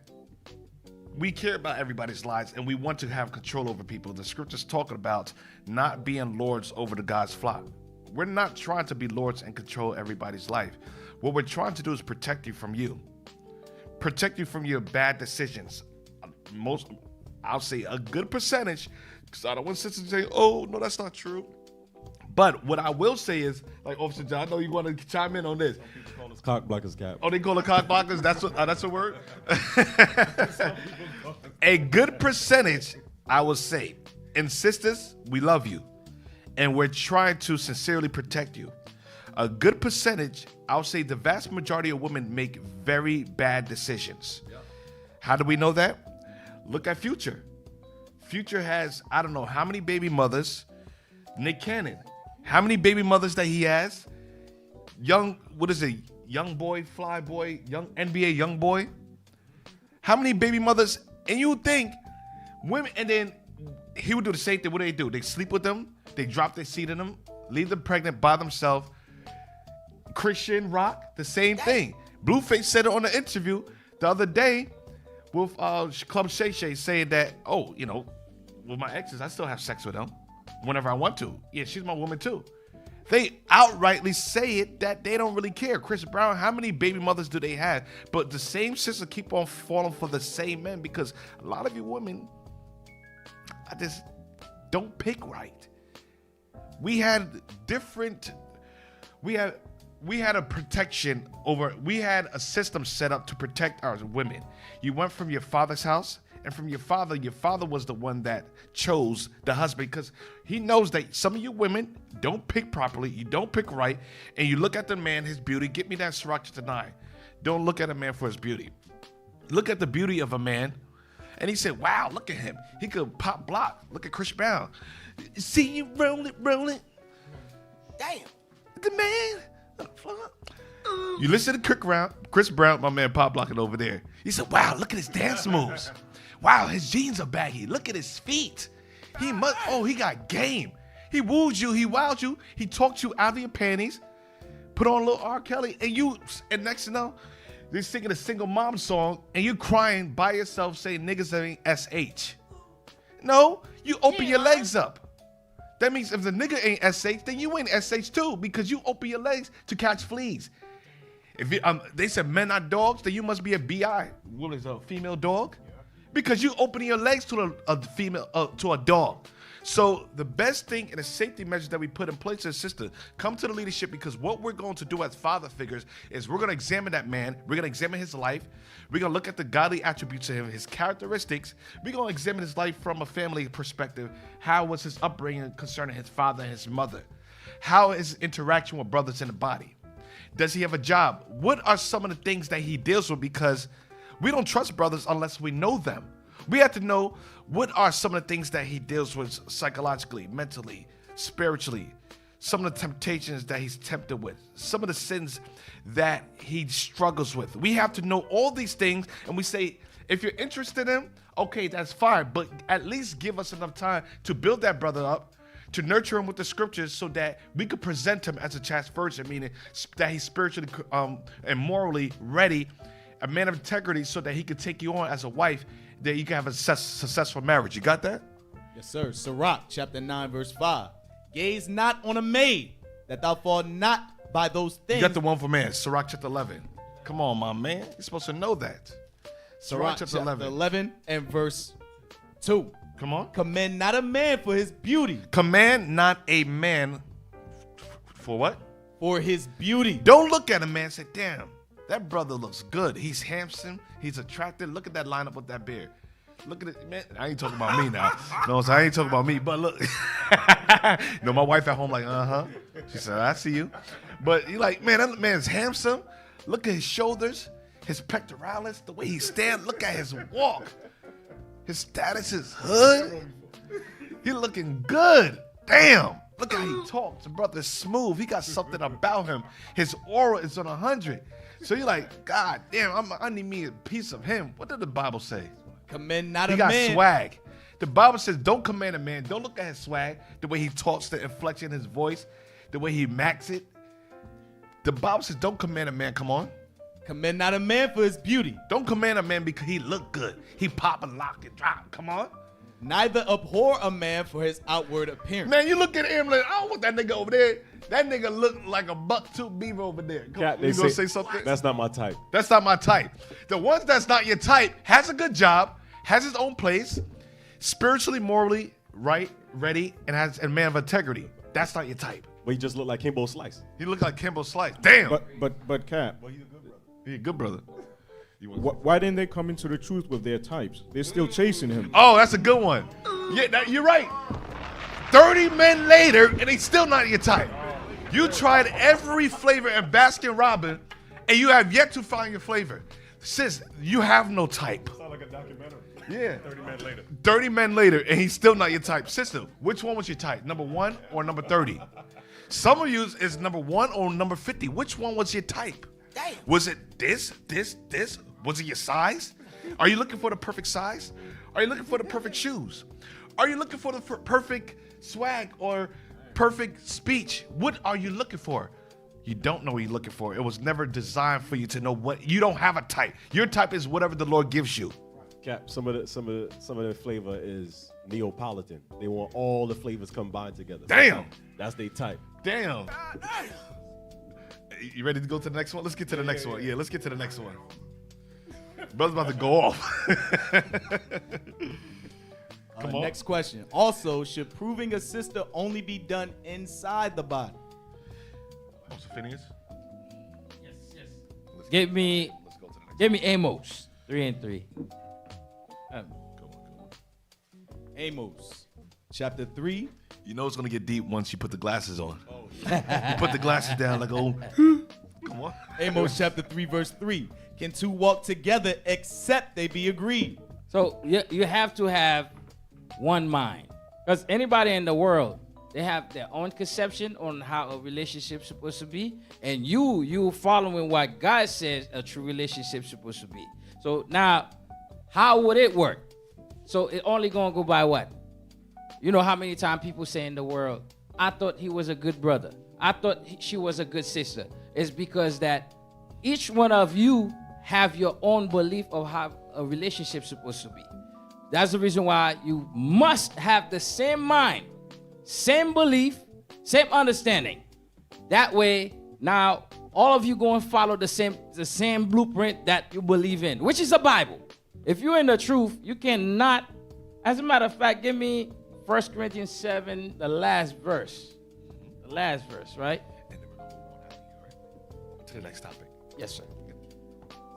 we care about everybody's lives and we want to have control over people. The scripture's talking about not being lords over the God's flock. We're not trying to be lords and control everybody's life. What we're trying to do is protect you from you. Protect you from your bad decisions. I'll say a good percentage, because I don't want sisters to say, oh, no, that's not true. But what I will say is, like Officer John, I know you want to chime in on this. Some people call us cock blockers, Cap. Oh, they call it cock blockers? That's a word? A good percentage, I will say. And sisters, we love you. And we're trying to sincerely protect you. A good percentage, I'll say the vast majority of women make very bad decisions. Yep. How do we know that? Look at Future. Future has, I don't know how many baby mothers. Nick Cannon. How many baby mothers that he has? Young boy, fly boy, young NBA young boy. How many baby mothers? And you think women, and then he would do the same thing. What do? They sleep with them. They drop their seed in them, leave them pregnant by themselves. Christian Rock, the same thing. Blueface said it on the interview the other day with Club Shay Shay, saying that, with my exes, I still have sex with them whenever I want to. Yeah, she's my woman too. They outrightly say it that they don't really care. Chris Brown, how many baby mothers do they have? But the same sisters keep on falling for the same men, because a lot of you women, I just don't pick right. We had a protection over, we had a system set up to protect our women. You went from your father's house, and from your father was the one that chose the husband, because he knows that some of you women don't pick properly, you don't pick right, and you look at the man, his beauty. Get me that Sriracha tonight. Don't look at a man for his beauty. Look at the beauty of a man. And he said, wow, look at him. He could pop block. Look at Chris Brown. See you roll it. Damn, the man. You listen to Chris Brown, my man pop blocking over there. He said, wow, look at his dance moves. Wow, his jeans are baggy. Look at his feet. He got game. He wooed you, he wowed you, he talked you out of your panties, put on a little R. Kelly, and next thing you know, they're singing a single mom song, and you crying by yourself saying niggas ain't SH. No, you open your legs up. That means if the nigga ain't SH, then you ain't SH too, because you open your legs to catch fleas. If they said men are dogs, then you must be a BI. What is a female dog? Because you opening your legs to a dog. So the best thing and the safety measures that we put in place is, sister, come to the leadership, because what we're going to do as father figures is we're going to examine that man. We're going to examine his life. We're going to look at the godly attributes of him, his characteristics. We're going to examine his life from a family perspective. How was his upbringing concerning his father and his mother? How is his interaction with brothers in the body? Does he have a job? What are some of the things that he deals with? Because we don't trust brothers unless we know them. We have to know what are some of the things that he deals with psychologically, mentally, spiritually, some of the temptations that he's tempted with, some of the sins that he struggles with. We have to know all these things, and we say, if you're interested in him, okay, that's fine, but at least give us enough time to build that brother up, to nurture him with the scriptures so that we could present him as a chaste virgin, meaning that he's spiritually and morally ready, a man of integrity, so that he could take you on as a wife, that you can have a successful marriage. You got that? Yes, sir. Sirach, chapter 9, verse 5. Gaze not on a maid, that thou fall not by those things. You got the one for man, Sirach chapter 11. Come on, my man. You're supposed to know that. Sirach chapter 11 and verse 2. Come on. Commend not a man for his beauty. Command not a man for what? For his beauty. Don't look at a man and say, damn, that brother looks good. He's handsome. He's attractive. Look at that lineup with that beard. Look at it, man. I ain't talking about me now. No, so I ain't talking about me. But look, my wife at home like, She said, I see you. But you like, man, that man's handsome. Look at his shoulders, his pectoralis, the way he stands. Look at his walk. His status is hood. He looking good. Damn. Look how he talks. The brother's smooth. He got something about him. His aura is on 100. So you're like, God damn, I need me a piece of him. What did the Bible say? Commend not he a got man. Swag. The Bible says don't command a man. Don't look at his swag, the way he talks, the inflection in his voice, the way he max it. The Bible says don't command a man. Come on. Commend not a man for his beauty. Don't command a man because he look good. He pop and lock and drop. Come on. Neither abhor a man for his outward appearance. Man, you look at him like, I don't want that nigga over there. That nigga look like a buck-tooth beaver over there. Come on, you gonna say something? That's not my type. That's not my type. The ones that's not your type has a good job, has his own place, spiritually, morally, right, ready, and has a man of integrity. That's not your type. But he just look like Kimbo Slice. He look like Kimbo Slice. Damn. But Cap. Well, he's a good brother. Why didn't they come into the truth with their types? They're still chasing him. Oh, that's a good one. Yeah, you're right. 30 men later, and they still not your type. You tried every flavor in Baskin Robbins, and you have yet to find your flavor. Sis, you have no type. Sound like a documentary. Yeah. 30 men later. 30 men later, and he's still not your type. Sister, which one was your type? Number 1 or number 30? Some of you is number 1 or number 50. Which one was your type? Damn. Was it this? Was it your size? Are you looking for the perfect size? Are you looking for the perfect shoes? Are you looking for the perfect swag or perfect speech? What are you looking for? You don't know what you're looking for. It was never designed for you to know what. You don't have a type. Your type is whatever the Lord gives you. Cap, some of the flavor is Neapolitan. They want all the flavors combined together. Damn. That's their type. Damn. You ready to go to the next one? Let's get to the next one. Yeah, let's get to the next one. Brother's about to go off. Come on. Next question. Also, should proving a sister only be done inside the body? Mr. Phineas? Yes. Give me Amos 3:3. Amos, chapter 3. You know it's gonna get deep once you put the glasses on. Oh. You put the glasses down like, oh, come on. Amos chapter 3, verse 3. Can two walk together except they be agreed? So you have to have one mind. Because anybody in the world, they have their own conception on how a relationship is supposed to be. And you following what God says a true relationship is supposed to be. So now, how would it work? So it only going to go by what? You know how many times people say in the world, I thought he was a good brother. I thought she was a good sister. It's because that each one of you have your own belief of how a relationship is supposed to be. That's the reason why you must have the same mind, same belief, same understanding. That way, now all of you go and follow the same blueprint that you believe in, which is the Bible. If you're in the truth, you cannot. As a matter of fact, give me 1 Corinthians 7, the last verse. The last verse, right? And then we're going to move on to the next topic. Yes, sir.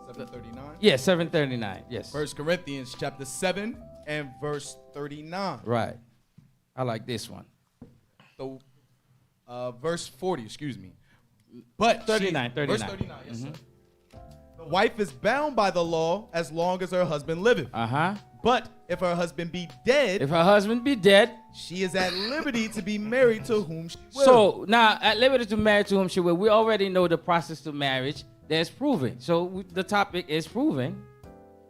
739? Yeah, 739. Yes. 1 Corinthians chapter 7 and verse 39. Right. I like this one. So, verse 40, excuse me. But 39. Verse 39, yes, sir. The wife is bound by the law as long as her husband liveth. Uh-huh. But if her husband be dead, she is at liberty to be married to whom she will. So now, at liberty to marry to whom she will. We already know the process to marriage. There's proving. So the topic is proving.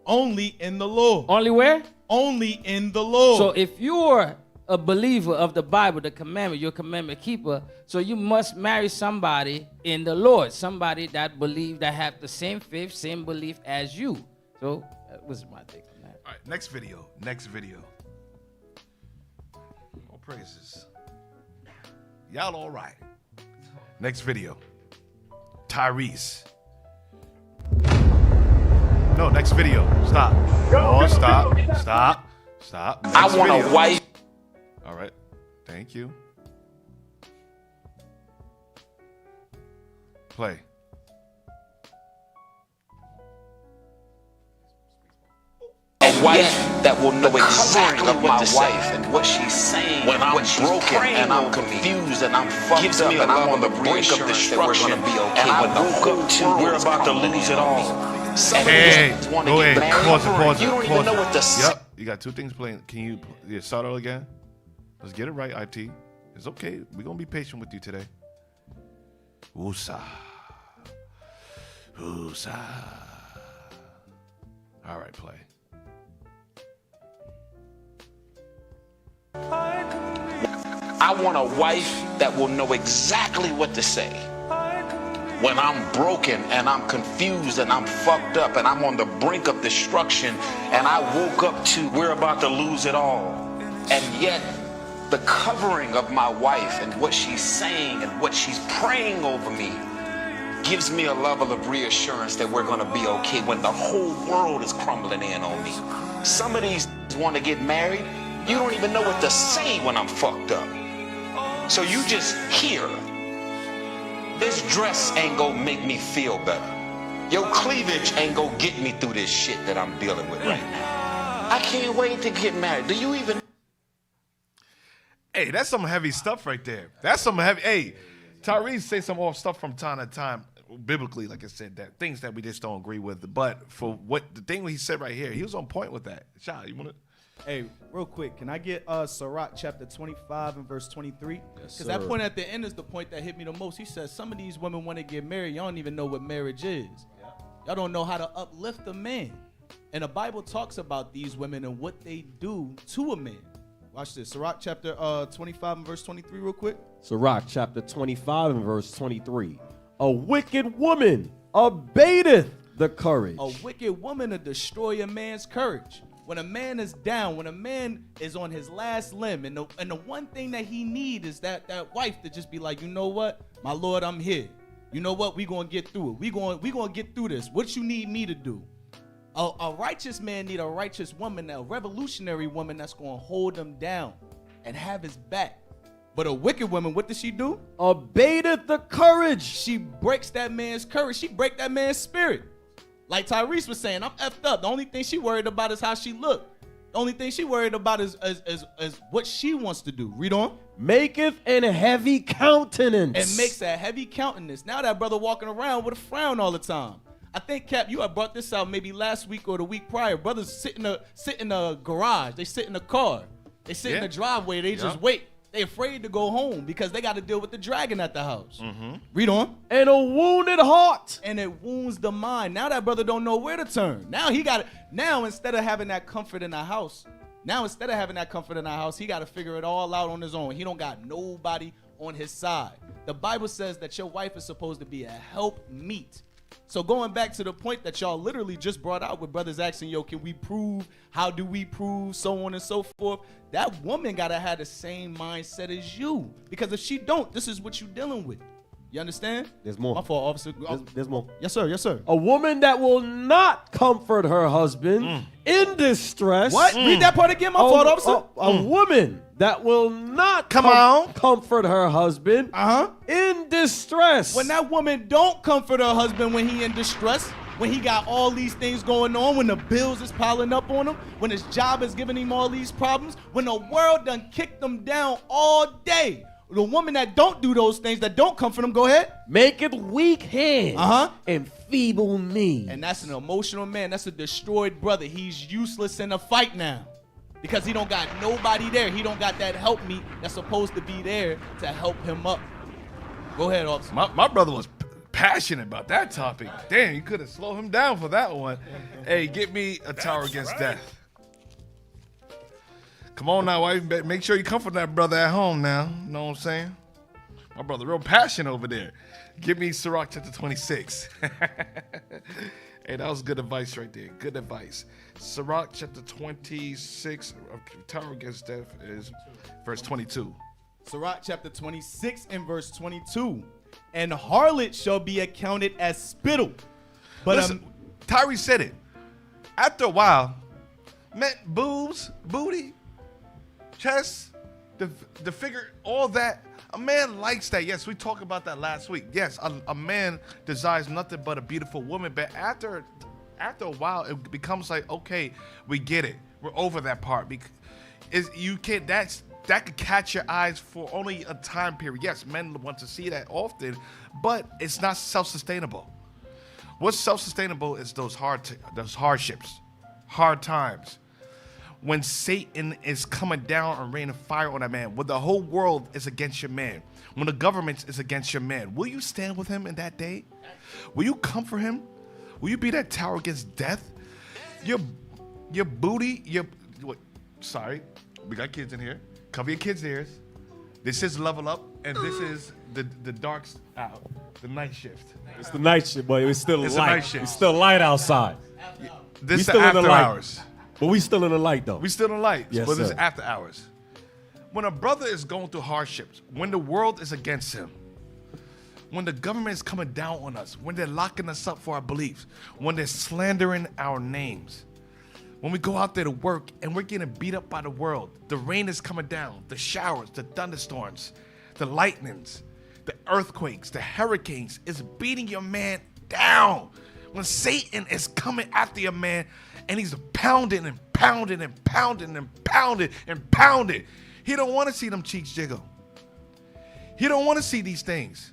Only in the Lord. Only where? Only in the Lord. So if you're a believer of the Bible, the commandment, you're a commandment keeper, so you must marry somebody in the Lord, somebody that believe, that have the same faith, same belief as you. So that was my take on that. All right, next video. All praises. Y'all all right. Next video. Tyrese. No, next video. Stop. Oh, stop. Next I want video. a wife. All right. Thank you. Play. A wife that will know exactly what to say and what she's saying when I'm broken and I'm confused and I'm fucked up and I'm on the brink of destruction. That we're gonna be okay. And I woke up to we're about to lose it all. Hey, go ahead. Pause You don't it. even know what to say. Yep, you got two things playing. Can you start all again? Let's get it right, IT. It's okay. We're going to be patient with you today. Woosa. All right, play. I want a wife that will know exactly what to say when I'm broken and I'm confused and I'm fucked up and I'm on the brink of destruction and I woke up to we're about to lose it all. And yet the covering of my wife and what she's saying and what she's praying over me gives me a level of reassurance that we're going to be okay when the whole world is crumbling in on me. Some of these want to get married. You don't even know what to say when I'm fucked up. So you just hear. This dress ain't gonna make me feel better. Your cleavage ain't gonna get me through this shit that I'm dealing with right now. I can't wait to get married. Do you even? Hey, that's some heavy stuff right there. That's some heavy. Hey, Tyrese say some off stuff from time to time, biblically, like I said, that things that we just don't agree with. But for what the thing he said right here, he was on point with that. Shah, you want to? Hey, real quick, can I get Sirach chapter 25 and verse 23? Yes, Because that point at the end is the point that hit me the most. He says some of these women want to get married. Y'all don't even know what marriage is. Yeah. Y'all don't know how to uplift a man. And the Bible talks about these women and what they do to a man. Watch this. Sirach chapter 25 and verse 23 real quick. Sirach chapter 25 and verse 23. A wicked woman abateth the courage. A wicked woman to destroy a man's courage. When a man is down, when a man is on his last limb, and the one thing that he needs is that wife to just be like, you know what, my Lord, I'm here. You know what, we gonna get through it. We gonna get through this. What you need me to do? A righteous man need a righteous woman, a revolutionary woman that's gonna hold him down and have his back. But a wicked woman, what does she do? Abated the courage. She breaks that man's courage. She break that man's spirit. Like Tyrese was saying, I'm effed up. The only thing she worried about is how she look. The only thing she worried about is what she wants to do. Read on. Maketh an heavy countenance. And makes a heavy countenance. Now that brother walking around with a frown all the time. I think, Cap, you had brought this out maybe last week or the week prior. Brothers sit in a garage. They sit in the car. They sit in the driveway. They just wait. They afraid to go home because they got to deal with the dragon at the house. Mm-hmm. Read on. And a wounded heart. And it wounds the mind. Now that brother don't know where to turn. Now he got it. Now instead of having that comfort in the house, he got to figure it all out on his own. He don't got nobody on his side. The Bible says that your wife is supposed to be a helpmeet. So going back to the point that y'all literally just brought out with brothers asking, yo, can we prove? How do we prove? So on and so forth. That woman got to have the same mindset as you. Because if she don't, this is what you dealing with. You understand? There's more. My fault, officer. There's more. Yes, sir. Yes, sir. A woman that will not comfort her husband in distress. What? Read that part again, my fault, officer. A woman that will not comfort her husband in distress. When that woman don't comfort her husband when he in distress, when he got all these things going on, when the bills is piling up on him, when his job is giving him all these problems, when the world done kicked him down all day, the woman that don't do those things, that don't comfort him, go ahead. Make it weak hands Uh-huh. and feeble knees. And that's an emotional man. That's a destroyed brother. He's useless in a fight now because he don't got nobody there. He don't got that help me that's supposed to be there to help him up. Go ahead, officer. My brother was passionate about that topic. Damn, you could have slowed him down for that one. Hey, get me a tower against death. Come on now, wife. Make sure you comfort that brother at home now. You know what I'm saying? My brother real passionate over there. Give me Sirach chapter 26. Hey, that was good advice right there. Good advice. Sirach chapter 26, tower against death is verse 22. Sirach chapter 26 and verse 22. And harlot shall be accounted as spittle. But Listen, Tyree said it. After a while, man, boobs, booty, chest, the figure, all that. A man likes that. Yes, we talked about that last week. Yes, a man desires nothing but a beautiful woman. But after a while, it becomes like, okay, we get it. We're over that part. That could catch your eyes for only a time period. Yes, men want to see that often, but it's not self-sustainable. What's self-sustainable is those hardships, hard times. When Satan is coming down and raining fire on a man, when the whole world is against your man, when the government is against your man, will you stand with him in that day? Will you comfort him? Will you be that tower against death? Your booty, sorry, we got kids in here. Cover your kids' ears. This is Level Up, and this is the dark out, the night shift. It's the night shift, boy. It's still It's light. the night shift. It's still light outside. This is still in the after light. hours. But we still in the light, though. We still in the light, Yes, but this is sir. after hours. When a brother is going through hardships, when the world is against him, when the government is coming down on us, when they're locking us up for our beliefs, when they're slandering our names, when we go out there to work and we're getting beat up by the world, the rain is coming down, the showers, the thunderstorms, the lightnings, the earthquakes, the hurricanes is beating your man down. When Satan is coming after your man and he's pounding and pounding and pounding and pounding and pounding, he don't want to see them cheeks jiggle. He don't want to see these things.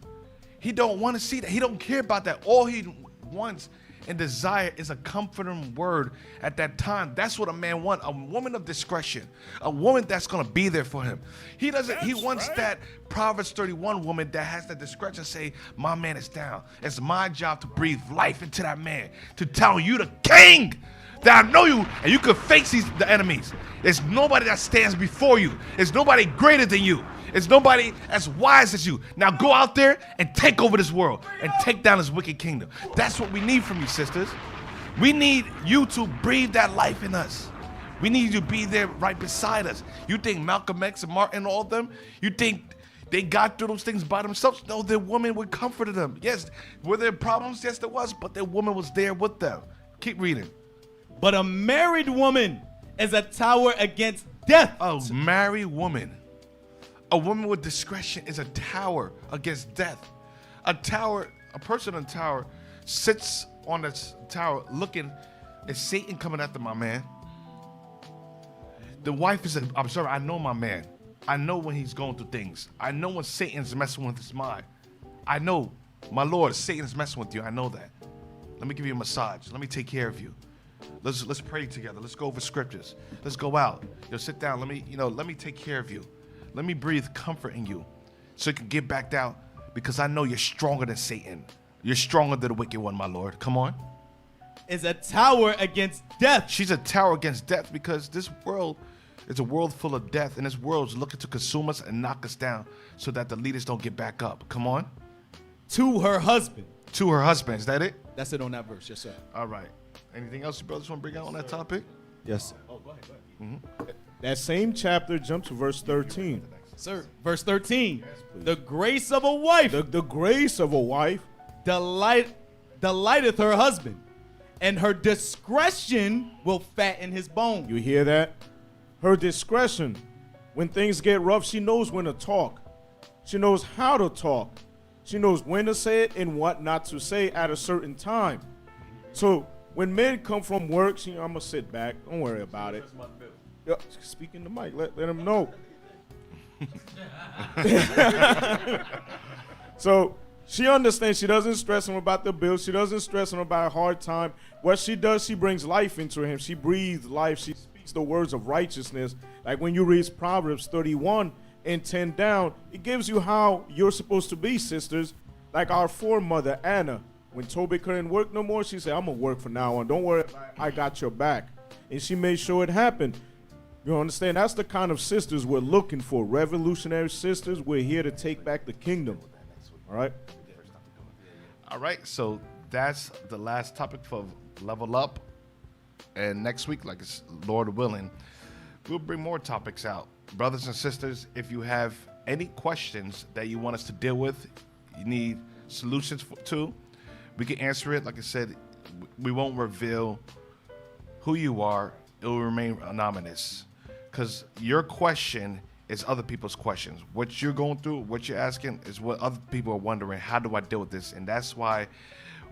He don't want to see that. He don't care about that. All he wants and desire is a comforting word at that time. That's what a man wants. A woman of discretion. A woman that's going to be there for him. He wants that Proverbs 31 woman that has the discretion to say, my man is down. It's my job to breathe life into that man. To tell you the king that I know you and you can face the enemies. There's nobody that stands before you. There's nobody greater than you. There's nobody as wise as you. Now go out there and take over this world and take down this wicked kingdom. That's what we need from you, sisters. We need you to breathe that life in us. We need you to be there right beside us. You think Malcolm X and Martin and all of them, you think they got through those things by themselves? No, their woman would comfort them. Yes, were there problems? Yes, there was, but their woman was there with them. Keep reading. But a married woman is a tower against death. A married woman. A woman with discretion is a tower against death. A person in a tower sits on this tower looking, is Satan coming after my man? The wife is I'm sorry, I know my man. I know when he's going through things. I know when Satan's messing with his mind. I know, my Lord, Satan's messing with you. I know that. Let me give you a massage. Let me take care of you. Let's pray together. Let's go over scriptures. Let's go out. Sit down. Let me take care of you. Let me breathe comfort in you so you can get back down because I know you're stronger than Satan. You're stronger than the wicked one, my Lord. Come on. Is a tower against death. She's a tower against death because this world is a world full of death, and this world is looking to consume us and knock us down so that the leaders don't get back up. Come on. To her husband. To her husband. Is that it? That's it on that verse. Yes, sir. All right. Anything else you brothers want to bring out on that topic? Yes, sir. Oh, go ahead. Mm-hmm. That same chapter, jump to verse 13. Sir, verse 13. Yes, the grace of a wife. The grace of a wife delighteth her husband, and her discretion will fatten his bones. You hear that? Her discretion. When things get rough, she knows when to talk. She knows how to talk. She knows when to say it and what not to say at a certain time. So when men come from work, I'm going to sit back. Don't worry about it. Speak in the mic. Let them know. So she understands. She doesn't stress him about the bill. She doesn't stress him about a hard time. What she does, she brings life into him. She breathes life. She speaks the words of righteousness. Like when you read Proverbs 31 and 10 down, it gives you how you're supposed to be, sisters. Like our foremother, Anna. When Toby couldn't work no more, she said, I'm going to work from now on. Don't worry, I got your back. And she made sure it happened. You understand? That's the kind of sisters we're looking for. Revolutionary sisters. We're here to take back the kingdom. All right? All right, so that's the last topic for Level Up. And next week, like it's Lord willing, we'll bring more topics out. Brothers and sisters, if you have any questions that you want us to deal with, you need solutions to, we can answer it. Like I said, we won't reveal who you are. It will remain anonymous. Because your question is other people's questions. What you're going through, what you're asking is what other people are wondering. How do I deal with this? And that's why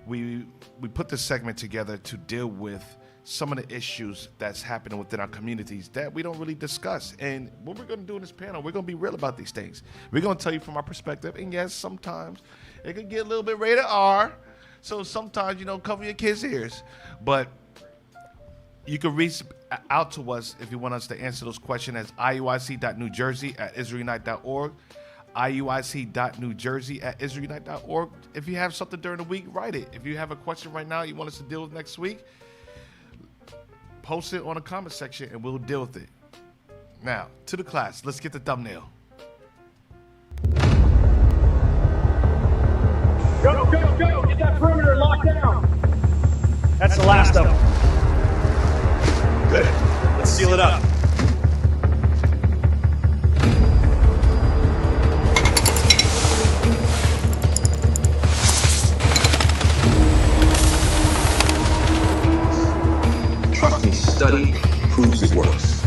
we put this segment together to deal with some of the issues that's happening within our communities that we don't really discuss. And what we're going to do in this panel, we're going to be real about these things. We're going to tell you from our perspective. And yes, sometimes it can get a little bit rated R. So sometimes, cover your kids' ears. But you can reach out to us if you want us to answer those questions at iuic.newjersey@israelunite.org, iuic.newjersey@israelunite.org. If you have something during the week, write it. If you have a question right now you want us to deal with next week, post it on the comment section and we'll deal with it. Now, to the class. Let's get the thumbnail. Go, go, go! Get that perimeter locked down! That's the last of them. Good. Let's seal it up. Trust me, study proves it works.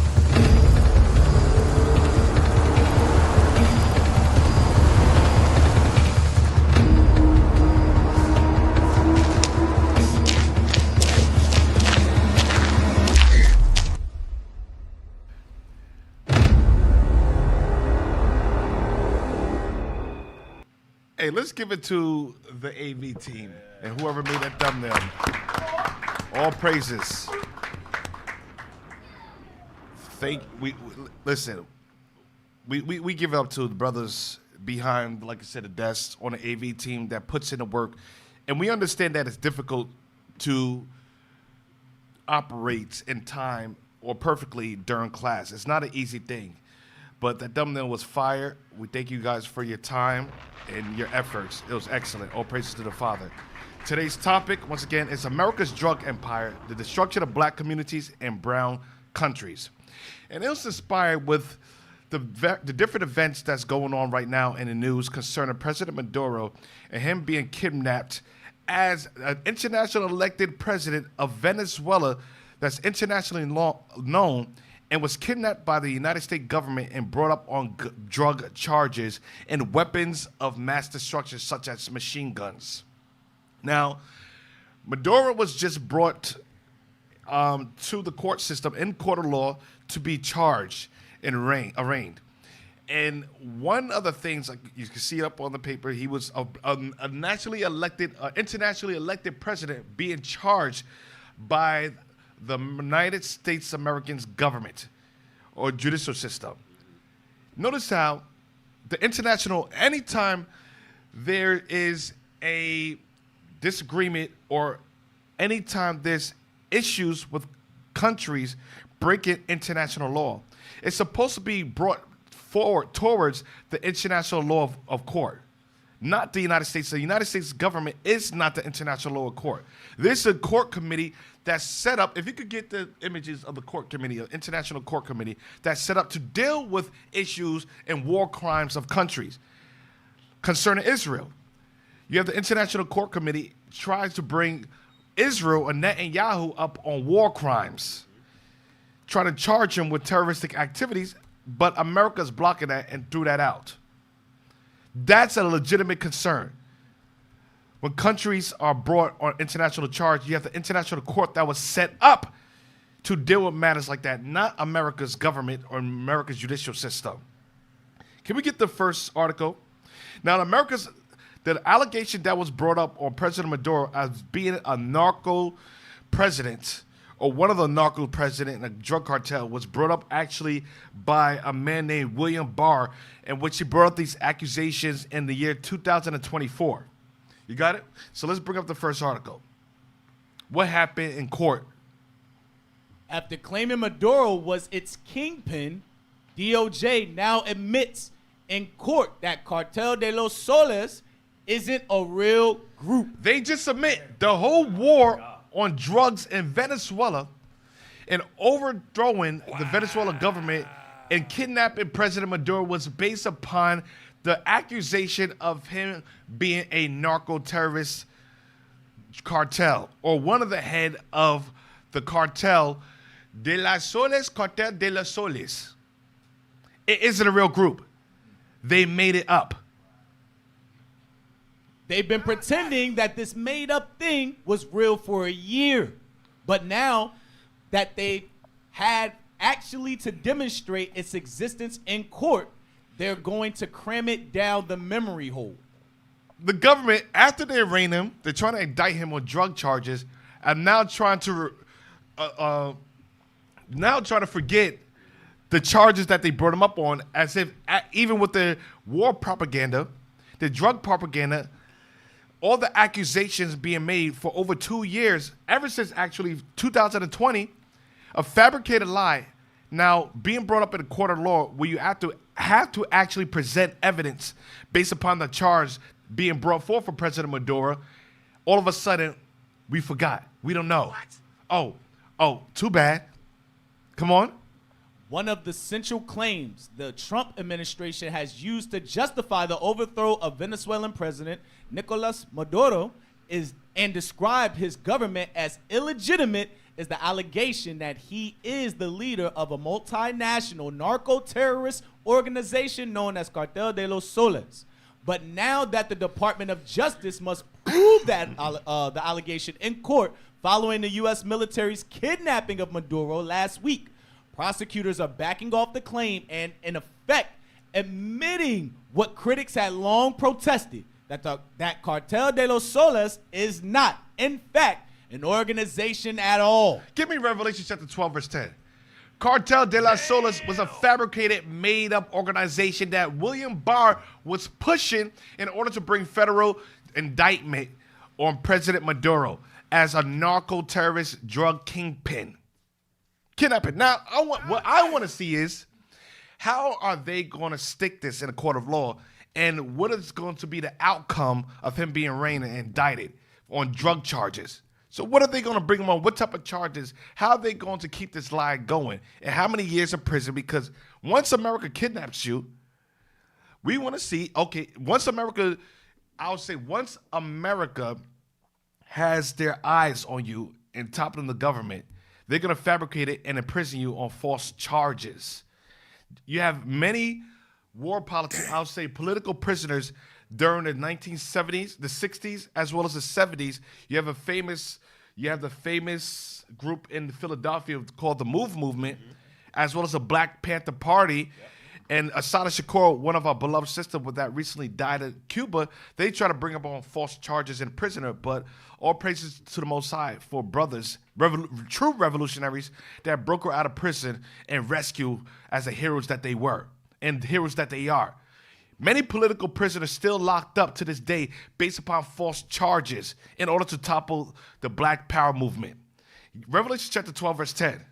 Hey, let's give it to the AV team and whoever made that thumbnail. All praises. Listen. We give it up to the brothers behind, like I said, the desks on the AV team that puts in the work, and we understand that it's difficult to operate in time or perfectly during class. It's not an easy thing. But that thumbnail was fire. We thank you guys for your time and your efforts. It was excellent. All praises to the Father. Today's topic, once again, is America's drug empire, the destruction of black communities and brown countries. And it was inspired with the different events that's going on right now in the news concerning President Maduro and him being kidnapped as an international elected president of Venezuela that's internationally known, and was kidnapped by the United States government and brought up on drug charges and weapons of mass destruction such as machine guns. Now, Maduro was just brought to the court system in court of law to be charged and arraigned. And one of the things, like you can see up on the paper, he was a internationally elected president being charged by the United States Americans government or judicial system. Notice how the international, anytime there is a disagreement or anytime there's issues with countries breaking international law, it's supposed to be brought forward towards the international law of court, not the United States. The United States government is not the international law of court. There's a court committee that's set up. If you could get the images of the court committee, the international court committee, that's set up to deal with issues and war crimes of countries concerning Israel. You have the international court committee tries to bring Israel and Netanyahu up on war crimes, trying to charge him with terroristic activities, but America's blocking that and threw that out. That's a legitimate concern. When countries are brought on international charge, you have the international court that was set up to deal with matters like that, not America's government or America's judicial system. Can we get the first article? Now, the allegation that was brought up on President Maduro as being a narco president, or one of the narco president in a drug cartel, was brought up actually by a man named William Barr, in which he brought up these accusations in the year 2024. You got it? So let's bring up the first article. What happened in court? After claiming Maduro was its kingpin, DOJ now admits in court that Cartel de los Soles isn't a real group. They just admit the whole war on drugs in Venezuela and overthrowing the Venezuelan government and kidnapping President Maduro was based upon the accusation of him being a narco-terrorist cartel, or one of the head of the cartel de las Soles, Cartel de los Soles. It isn't a real group. They made it up. They've been pretending that this made-up thing was real for a year. But now that they had actually to demonstrate its existence in court, they're going to cram it down the memory hole. The government, after they arraign him, they're trying to indict him on drug charges, and now trying to forget the charges that they brought him up on, as if even with the war propaganda, the drug propaganda, all the accusations being made for over 2 years, ever since actually 2020, a fabricated lie, now being brought up in a court of law where you have to actually present evidence based upon the charge being brought forth for President Maduro. All of a sudden, we forgot. We don't know. What? Oh, too bad. Come on. One of the central claims the Trump administration has used to justify the overthrow of Venezuelan President Nicolas Maduro and describe his government as illegitimate is the allegation that he is the leader of a multinational narco-terrorist organization known as Cartel de los Soles. But now that the Department of Justice must prove that the allegation in court following the U.S. military's kidnapping of Maduro last week, prosecutors are backing off the claim and, in effect, admitting what critics had long protested, that Cartel de los Soles is not, in fact, an organization at all. Give me Revelation chapter 12, verse 10. Cartel de las Soles was a fabricated, made-up organization that William Barr was pushing in order to bring federal indictment on President Maduro as a narco-terrorist drug kingpin. Kidnapping. Now, what I want to see is, how are they going to stick this in a court of law, and what is going to be the outcome of him being arraigned and indicted on drug charges? So what are they going to bring him on? What type of charges? How are they going to keep this lie going? And how many years of prison? Because once America kidnaps you, we want to see, okay, once America has their eyes on you and toppling the government, they're going to fabricate it and imprison you on false charges. You have many political prisoners during the 1970s, the 60s, as well as the 70s. You have the famous group in Philadelphia called the Move Movement, as well as the Black Panther Party. And Asada Shakur, one of our beloved sisters that recently died at Cuba, they try to bring up on false charges and prisoner. But all praises to the Most High for brothers, true revolutionaries that broke her out of prison and rescued as the heroes that they were and heroes that they are. Many political prisoners still locked up to this day based upon false charges in order to topple the Black Power movement. Revelation chapter 12, verse 10.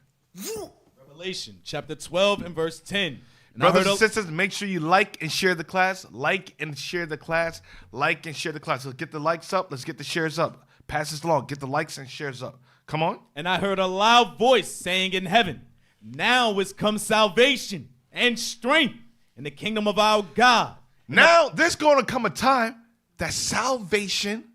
Revelation chapter 12 and verse 10. Brothers and sisters, make sure you like and share the class. Like and share the class. Like and share the class. Let's get the likes up. Let's get the shares up. Pass this along. Get the likes and shares up. Come on. And I heard a loud voice saying in heaven, now is come salvation and strength in the kingdom of our God. Now there's going to come a time that salvation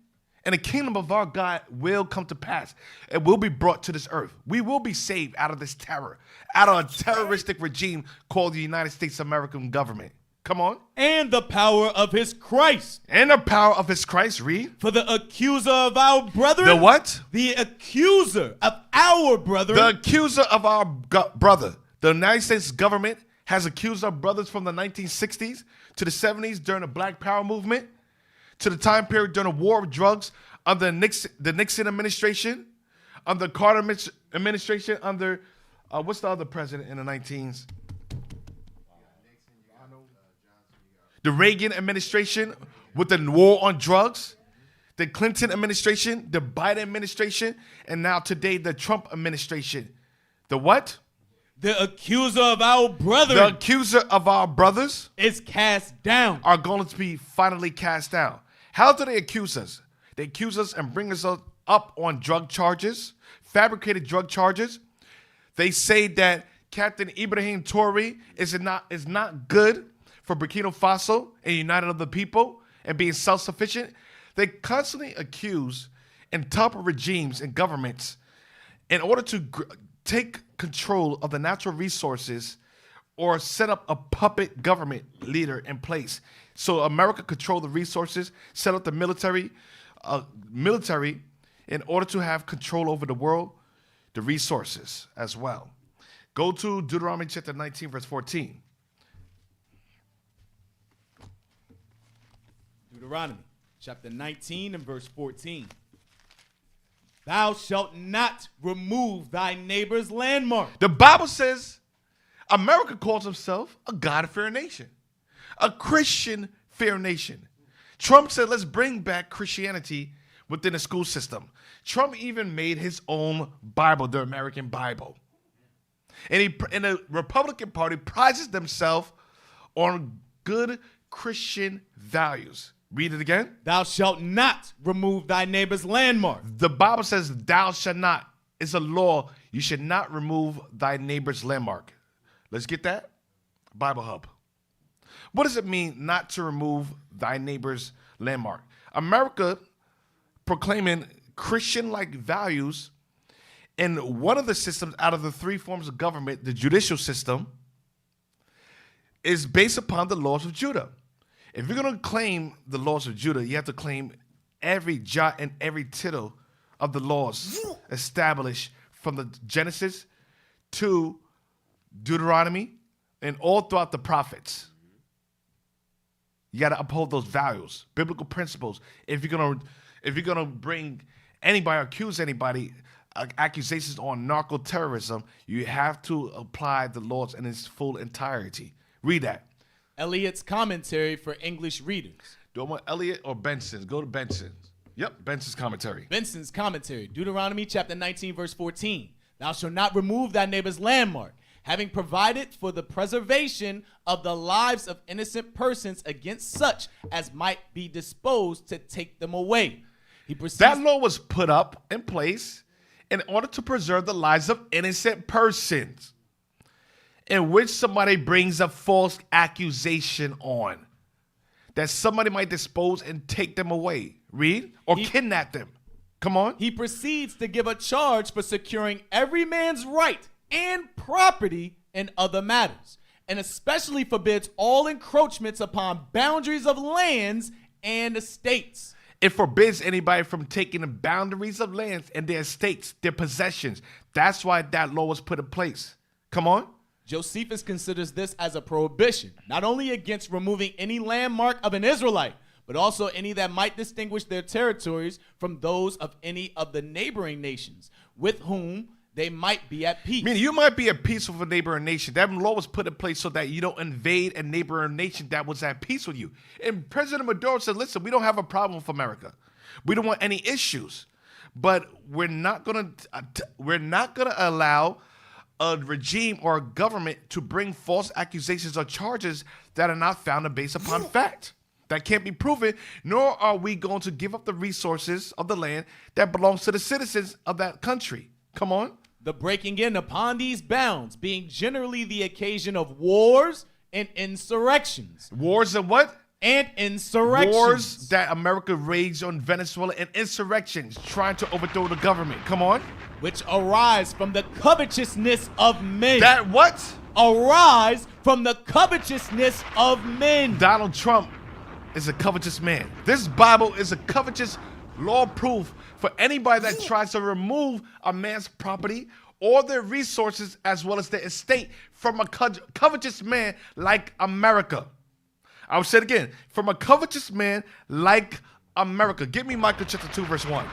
and the kingdom of our God will come to pass. It will be brought to this earth. We will be saved out of this terror, out of a terroristic regime called the United States American government. Come on. And the power of his Christ. And the power of his Christ, read. For the accuser of our brethren. The what? The accuser of our brethren. The accuser of our brother. The United States government has accused our brothers from the 1960s to the 70s during the Black Power movement, to the time period during the war of drugs under the Nixon administration, under the Carter administration, under, what's the other president in the 19s? The Reagan administration with the war on drugs, the Clinton administration, the Biden administration, and now today the Trump administration. The what? The accuser of our brothers. The accuser of our brothers is cast down. Are going to be finally cast down. How do they accuse us? They accuse us and bring us up on drug charges, fabricated drug charges. They say that Captain Ibrahim Traoré is not good for Burkina Faso and United of the People and being self-sufficient. They constantly accuse and topple regimes and governments in order to take control of the natural resources or set up a puppet government leader in place. So America control the resources, set up the military in order to have control over the world, the resources as well. Go to Deuteronomy chapter 19, verse 14. Deuteronomy chapter 19 and verse 14. Thou shalt not remove thy neighbor's landmark. The Bible says America calls himself a God-fearing nation, a Christian-fearing nation. Trump said, let's bring back Christianity within the school system. Trump even made his own Bible, the American Bible. And the Republican Party prides themselves on good Christian values. Read it again. Thou shalt not remove thy neighbor's landmark. The Bible says thou shalt not. It's a law. You should not remove thy neighbor's landmark. Let's get that? Bible Hub. What does it mean not to remove thy neighbor's landmark? America proclaiming Christian-like values in one of the systems out of the three forms of government, the judicial system, is based upon the laws of Judah. If you're going to claim the laws of Judah, you have to claim every jot and every tittle of the laws established from the Genesis to Deuteronomy and all throughout the prophets. You got to uphold those values, biblical principles. If you're gonna bring anybody or accuse anybody, accusations on narco-terrorism, you have to apply the laws in its full entirety. Read that. Eliot's commentary for English readers. Do I want Eliot or Benson's? Go to Benson's. Yep, Benson's commentary. Benson's commentary. Deuteronomy chapter 19, verse 14. Thou shalt not remove thy neighbor's landmark, having provided for the preservation of the lives of innocent persons against such as might be disposed to take them away. That law was put up in place in order to preserve the lives of innocent persons in which somebody brings a false accusation on, that somebody might dispose and take them away. Read. Or kidnap them. Come on. He proceeds to give a charge for securing every man's right and property in other matters, and especially forbids all encroachments upon boundaries of lands and estates. It forbids anybody from taking the boundaries of lands and their estates, their possessions. That's why that law was put in place. Come on. Josephus considers this as a prohibition, not only against removing any landmark of an Israelite, but also any that might distinguish their territories from those of any of the neighboring nations with whom they might be at peace. Meaning you might be at peace with a neighboring nation. That law was put in place so that you don't invade a neighboring nation that was at peace with you. And President Maduro said, listen, we don't have a problem with America. We don't want any issues. But we're not gonna allow a regime or a government to bring false accusations or charges that are not founded based upon fact. That can't be proven, nor are we going to give up the resources of the land that belongs to the citizens of that country. Come on. The breaking in upon these bounds being generally the occasion of wars and insurrections. Wars and what? And insurrections. Wars that America raged on Venezuela and insurrections trying to overthrow the government. Come on. Which arise from the covetousness of men. That what? Arise from the covetousness of men. Donald Trump is a covetous man. This Bible is a covetous law proof for anybody that tries to remove a man's property all their resources as well as their estate from a covetous man like America. I will say it again. From a covetous man like America. Give me Micah chapter 2, verse 1.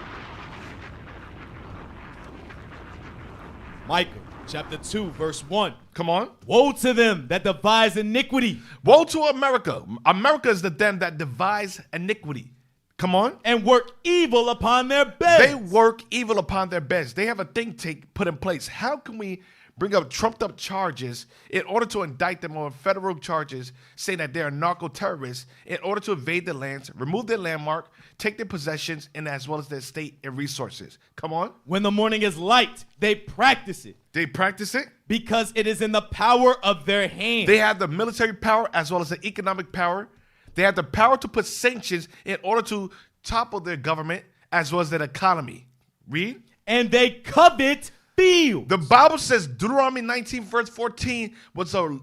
Micah chapter 2, verse 1. Come on. Woe to them that devise iniquity. Woe to America. America is the them that devise iniquity. Come on. And work evil upon their beds. They work evil upon their beds. They have a think tank put in place. How can we bring up trumped up charges in order to indict them on federal charges saying that they're narco-terrorists in order to invade their lands, remove their landmark, take their possessions, and as well as their estate and resources? Come on. When the morning is light, they practice it. They practice it? Because it is in the power of their hand. They have the military power as well as the economic power. They have the power to put sanctions in order to topple their government as well as their economy. Read. And they covet fields. The Bible says Deuteronomy 19 verse 14 was a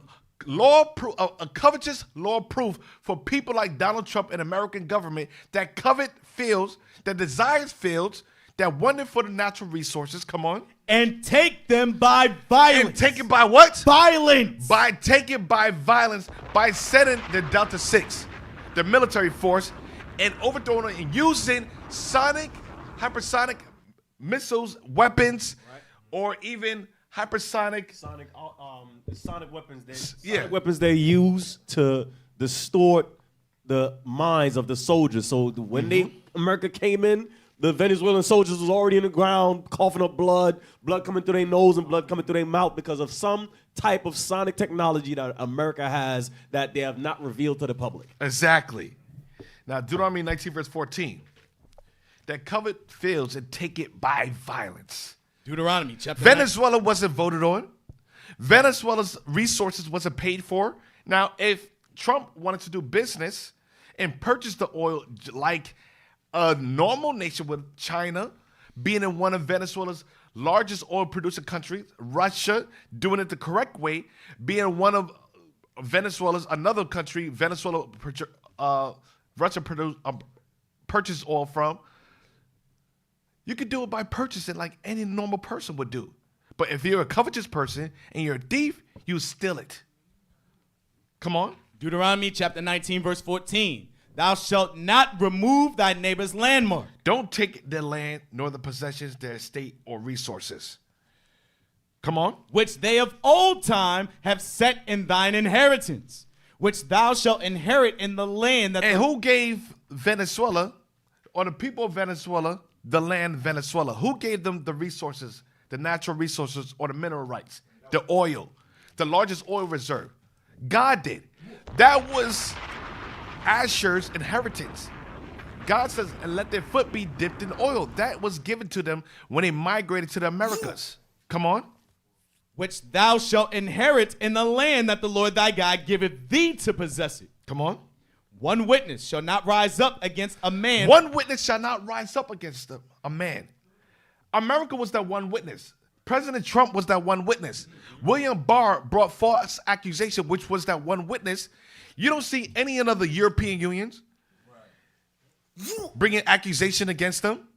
covetous law proof for people like Donald Trump and American government that covet fields, that desires fields, that wonder for the natural resources. Come on. And take them by violence. And take it by what? Violence. By taking by violence, by setting the Delta 6, the military force, and overthrowing it and using hypersonic missiles, weapons, or even hypersonic sonic weapons they use to distort the minds of the soldiers. So when America came in, the Venezuelan soldiers was already in the ground coughing up blood coming through their nose and blood coming through their mouth because of some type of sonic technology that America has that they have not revealed to the public. Exactly. Now, Deuteronomy 19 verse 14, that covet fields and take it by violence. Deuteronomy chapter Venezuela wasn't voted on. Venezuela's resources wasn't paid for. Now, if Trump wanted to do business and purchase the oil like a normal nation with China being in one of Venezuela's largest oil producing countries, Russia doing it the correct way, being one of Venezuela's another country, Venezuela, Russia purchased oil from. You could do it by purchasing like any normal person would do. But if you're a covetous person and you're a thief, you steal it. Come on. Deuteronomy chapter 19, verse 14. Thou shalt not remove thy neighbor's landmark. Don't take their land, nor the possessions, their estate, or resources. Come on. Which they of old time have set in thine inheritance, which thou shalt inherit in the land that... And who gave Venezuela, or the people of Venezuela, the land Venezuela? Who gave them the resources, the natural resources, or the mineral rights? The oil, the largest oil reserve. God did. That was Asher's inheritance. God says, and let their foot be dipped in oil. That was given to them when they migrated to the Americas. Come on. Which thou shalt inherit in the land that the Lord thy God giveth thee to possess it. Come on. One witness shall not rise up against a man. One witness shall not rise up against a man. America was that one witness. President Trump was that one witness. William Barr brought false accusation, which was that one witness. You don't see any of the European unions bringing accusation against them.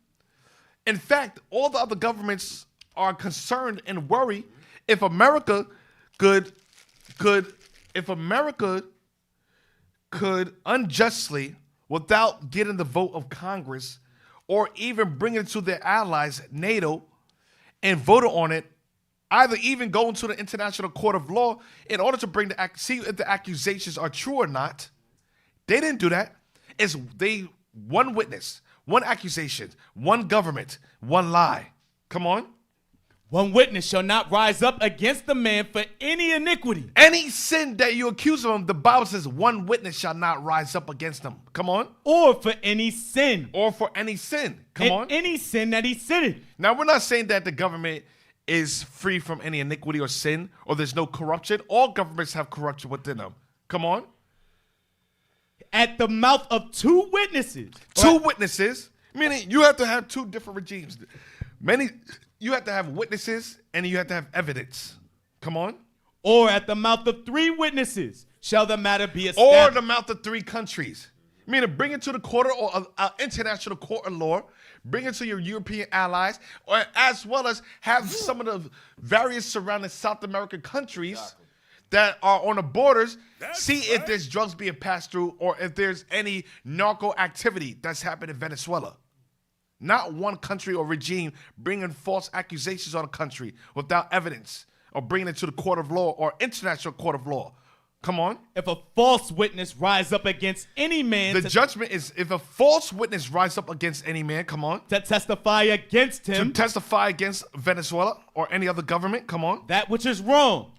In fact, all the other governments are concerned and worry if America could unjustly, without getting the vote of Congress or even bringing it to their allies, NATO, and vote on it, either even go into the International Court of Law in order to bring see if the accusations are true or not. They didn't do that. It's one witness, one accusation, one government, one lie. Come on. One witness shall not rise up against the man for any iniquity. Any sin that you accuse of him, the Bible says one witness shall not rise up against him. Come on. Or for any sin. Or for any sin. Come on. Any sin that he sinned. Now, we're not saying that the government is free from any iniquity or sin, or there's no corruption. All governments have corruption within them. Come on. At the mouth of two witnesses. Two witnesses, meaning you have to have two different regimes. You have to have witnesses and you have to have evidence. Come on. Or at the mouth of three witnesses shall the matter be established. Or the mouth of three countries. Meaning bring it to the court or international court of law, bring it to your European allies, or as well as have some of the various surrounding South American countries that are on the borders see if there's drugs being passed through or if there's any narco activity that's happened in Venezuela. Not one country or regime bringing false accusations on a country without evidence or bringing it to the court of law or international court of law. Come on. If a false witness rise up against any man, the judgment is if a false witness rise up against any man, come on, to testify against him, to testify against Venezuela or any other government, come on, that which is wrong,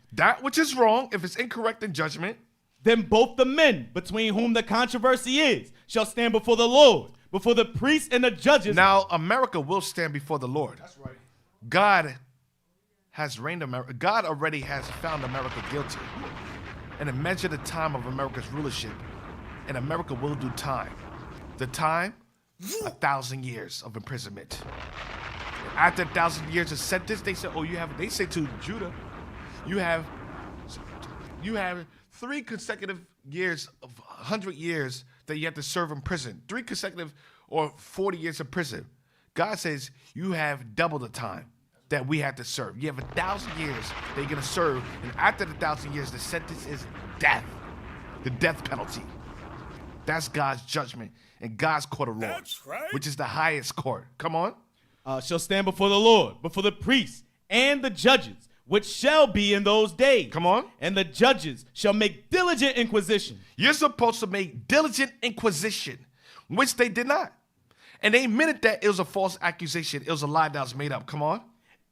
if it's incorrect in judgment, then both the men between whom the controversy is shall stand before the Lord, before the priests and the judges. Now America will stand before the Lord. That's right. God has reigned America. God already has found America guilty. And to measure the time of America's rulership, and America will do time. The time, 1,000 years of imprisonment. And after 1,000 years of sentence, they say, they say to Judah, you have 3 consecutive years of 100 years that you have to serve in prison. 3 consecutive or 40 years in prison. God says you have double the time that we have to serve. You have 1,000 years that you're going to serve, and after the 1,000 years, the sentence is death, the death penalty. That's God's judgment and God's court of law, that's right, which is the highest court. Come on. Shall stand before the Lord, before the priests and the judges, which shall be in those days. Come on. And the judges shall make diligent inquisition. You're supposed to make diligent inquisition, which they did not. And they admitted that it was a false accusation. It was a lie that was made up. Come on.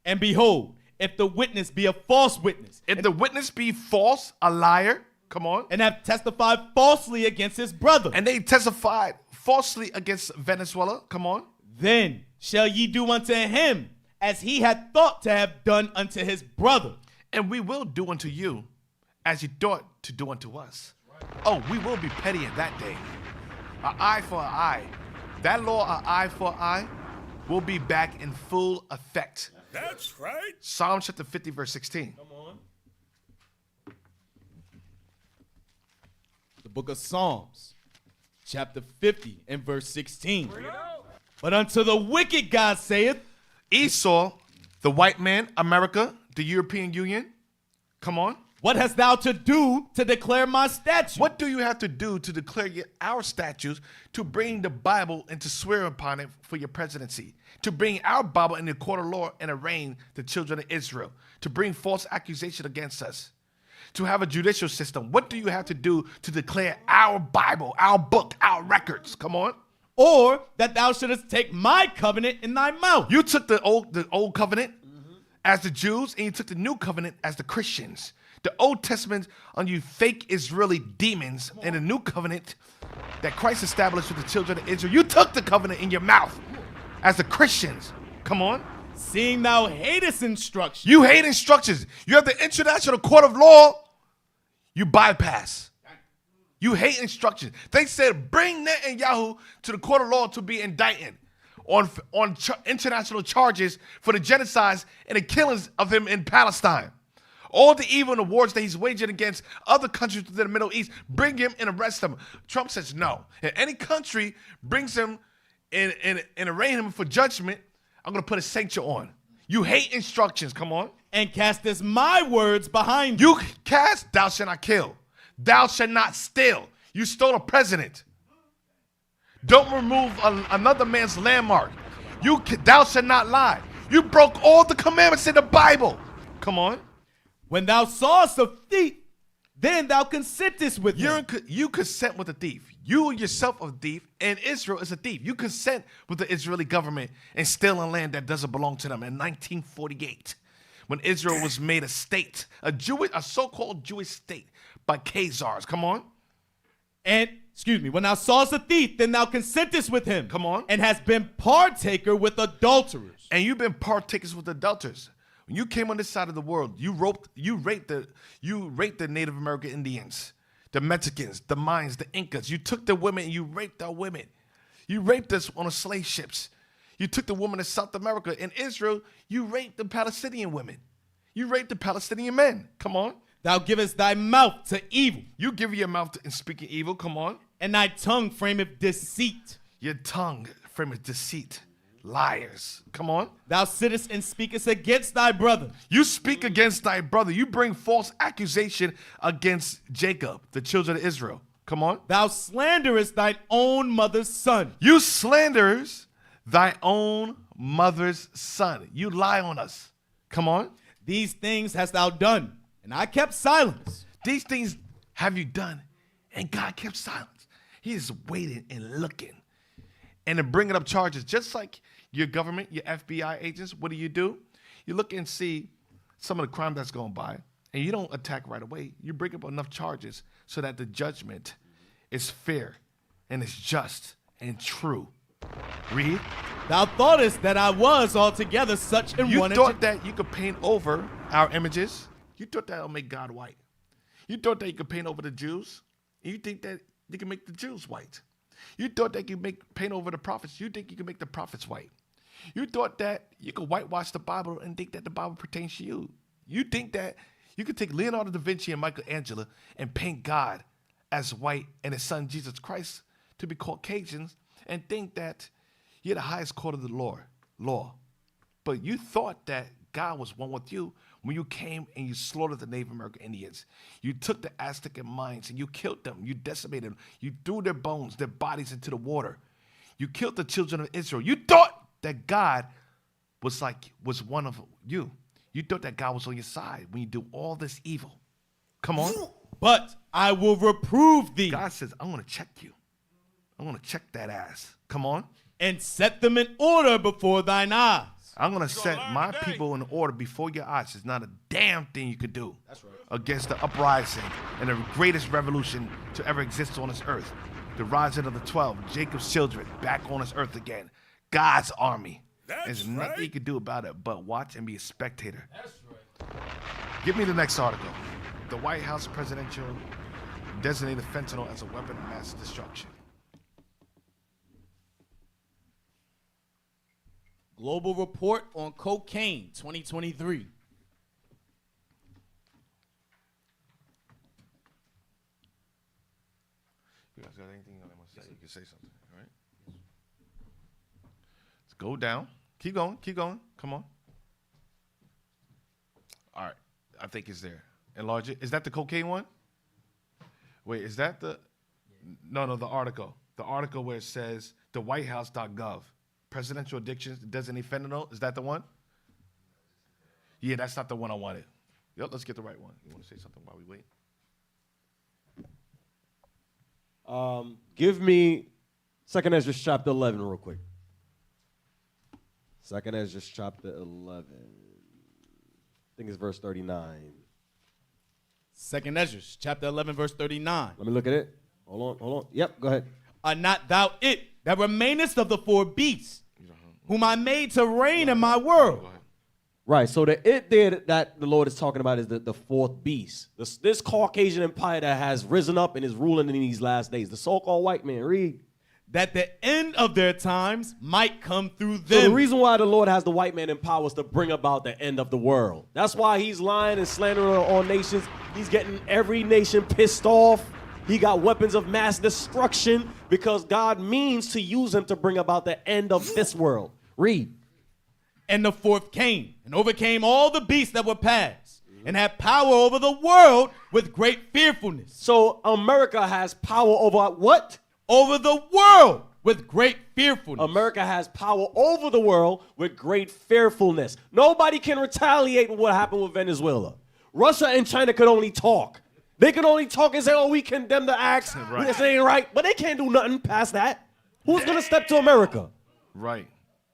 And behold, if the witness be a false witness. If the witness be false, a liar, come on. And have testified falsely against his brother. And they testified falsely against Venezuela, come on. Then shall ye do unto him as he had thought to have done unto his brother. And we will do unto you as you thought to do unto us. Oh, we will be petty in that day. An eye for an eye. That law, an eye for an eye, will be back in full effect. That's right. Psalm chapter 50, verse 16. Come on. The book of Psalms, chapter 50 and verse 16. But unto the wicked God saith, Esau, the white man, America, the European Union, come on. What hast thou to do to declare my statutes? What do you have to do to declare our statutes, to bring the Bible and to swear upon it for your presidency, to bring our Bible in the court of law and arraign the children of Israel, to bring false accusation against us, to have a judicial system? What do you have to do to declare our Bible, our book, our records? Come on. Or that thou shouldest take my covenant in thy mouth. You took the old covenant as the Jews, and you took the new covenant as the Christians. The Old Testament on you fake Israeli demons, and the new covenant that Christ established with the children of Israel. You took the covenant in your mouth as the Christians. Come on. Seeing thou hatest instruction. You hate instructions. You have the International Court of Law. You bypass. You hate instructions. They said bring Netanyahu to the court of law to be indicted on international charges for the genocides and the killings of him in Palestine. All the evil and the wars that he's waging against other countries within the Middle East, bring him and arrest him. Trump says no. If any country brings him and arraign him for judgment, I'm going to put a censure on. You hate instructions, come on. And castest my words behind you. You cast, thou shalt not kill. Thou shalt not steal. You stole a president. Don't remove another man's landmark. Thou shalt not lie. You broke all the commandments in the Bible. Come on. When thou sawest a thief, then thou consentest with him. You consent with a thief. You yourself are a thief, and Israel is a thief. You consent with the Israeli government and stealing land that doesn't belong to them in 1948, when Israel was made a state, a so-called Jewish state by Khazars. Come on. And, when thou sawest a thief, then thou consentest with him. Come on. And hast been partaker with adulterers. And you've been partakers with adulterers. When you came on this side of the world, you raped the Native American Indians, the Mexicans, the Mayans, the Incas. You took the women and you raped our women. You raped us on the slave ships. You took the women of South America. In Israel, you raped the Palestinian women. You raped the Palestinian men. Come on. Thou givest thy mouth to evil. You give your mouth in speaking evil. Come on. And thy tongue frameth deceit. Your tongue frameth deceit. Liars. Come on. Thou sittest and speakest against thy brother. You speak against thy brother. You bring false accusation against Jacob, the children of Israel. Come on. Thou slanderest thine own mother's son. You slanders thy own mother's son. You lie on us. Come on. These things hast thou done, and I kept silence. These things have you done, and God kept silence. He is waiting and looking and then bringing up charges, just like your government, your FBI agents. What do? You look and see some of the crime that's going by, and you don't attack right away. You bring up enough charges so that the judgment is fair and it's just and true. Read. Thou thoughtest that I was altogether such and You one. thought that you could paint over our images. You thought that would make God white. You thought that you could paint over the Jews. And you think that you can make the Jews white. You thought that you could paint over the prophets. You think you can make the prophets white. You thought that you could whitewash the Bible and think that the Bible pertains to you. You think that you could take Leonardo da Vinci and Michelangelo and paint God as white and his son Jesus Christ to be Caucasians and think that you're the highest court of the law. But you thought that God was one with you when you came and you slaughtered the Native American Indians. You took the Aztec Mayans and you killed them. You decimated them. You threw their bones, their bodies into the water. You killed the children of Israel. You thought that God was one of you. You thought that God was on your side when you do all this evil. Come on. But I will reprove thee. God says, I'm going to check you. I'm going to check that ass. Come on. And set them in order before thine eyes. I'm going to set my people in order before your eyes. There's not a damn thing you could do against the uprising and the greatest revolution to ever exist on this earth. The rising of the 12, Jacob's children, back on this earth again. God's army. There's nothing you can do about it but watch and be a spectator. That's right. Give me the next article. The White House presidential designated fentanyl as a weapon of mass destruction. Global Report on Cocaine 2023. You guys got anything I want to say? You can say something, all right? Let's go down. Keep going. Keep going. Come on. All right. I think it's there. Enlarge it. Is that the cocaine one? Wait, is that the... No, the article. The article where it says the whitehouse.gov. Presidential addictions, designated fentanyl. Is that the one? Yeah, that's not the one I wanted. Yep, let's get the right one. You want to say something while we wait? Give me 2 Ezra chapter 11 real quick. 2 Ezra chapter 11. I think it's verse 39. 2 Ezra chapter 11 verse 39. Let me look at it. Hold on. Yep, go ahead. Are not thou it that remainest of the four beasts, whom I made to reign in my world? Right, so the it there that the Lord is talking about is the fourth beast. This Caucasian empire that has risen up and is ruling in these last days. The so-called white man, read. That the end of their times might come through them. So the reason why the Lord has the white man in power is to bring about the end of the world. That's why he's lying and slandering on nations. He's getting every nation pissed off. He got weapons of mass destruction because God means to use him to bring about the end of this world. Read. And the fourth came and overcame all the beasts that were past and had power over the world with great fearfulness. So America has power over what? Over the world with great fearfulness. America has power over the world with great fearfulness. Nobody can retaliate with what happened with Venezuela. Russia and China could only talk. They can only talk and say, oh, we condemn the acts. Right. This ain't right. But they can't do nothing past that. Who's going to step to America? Right.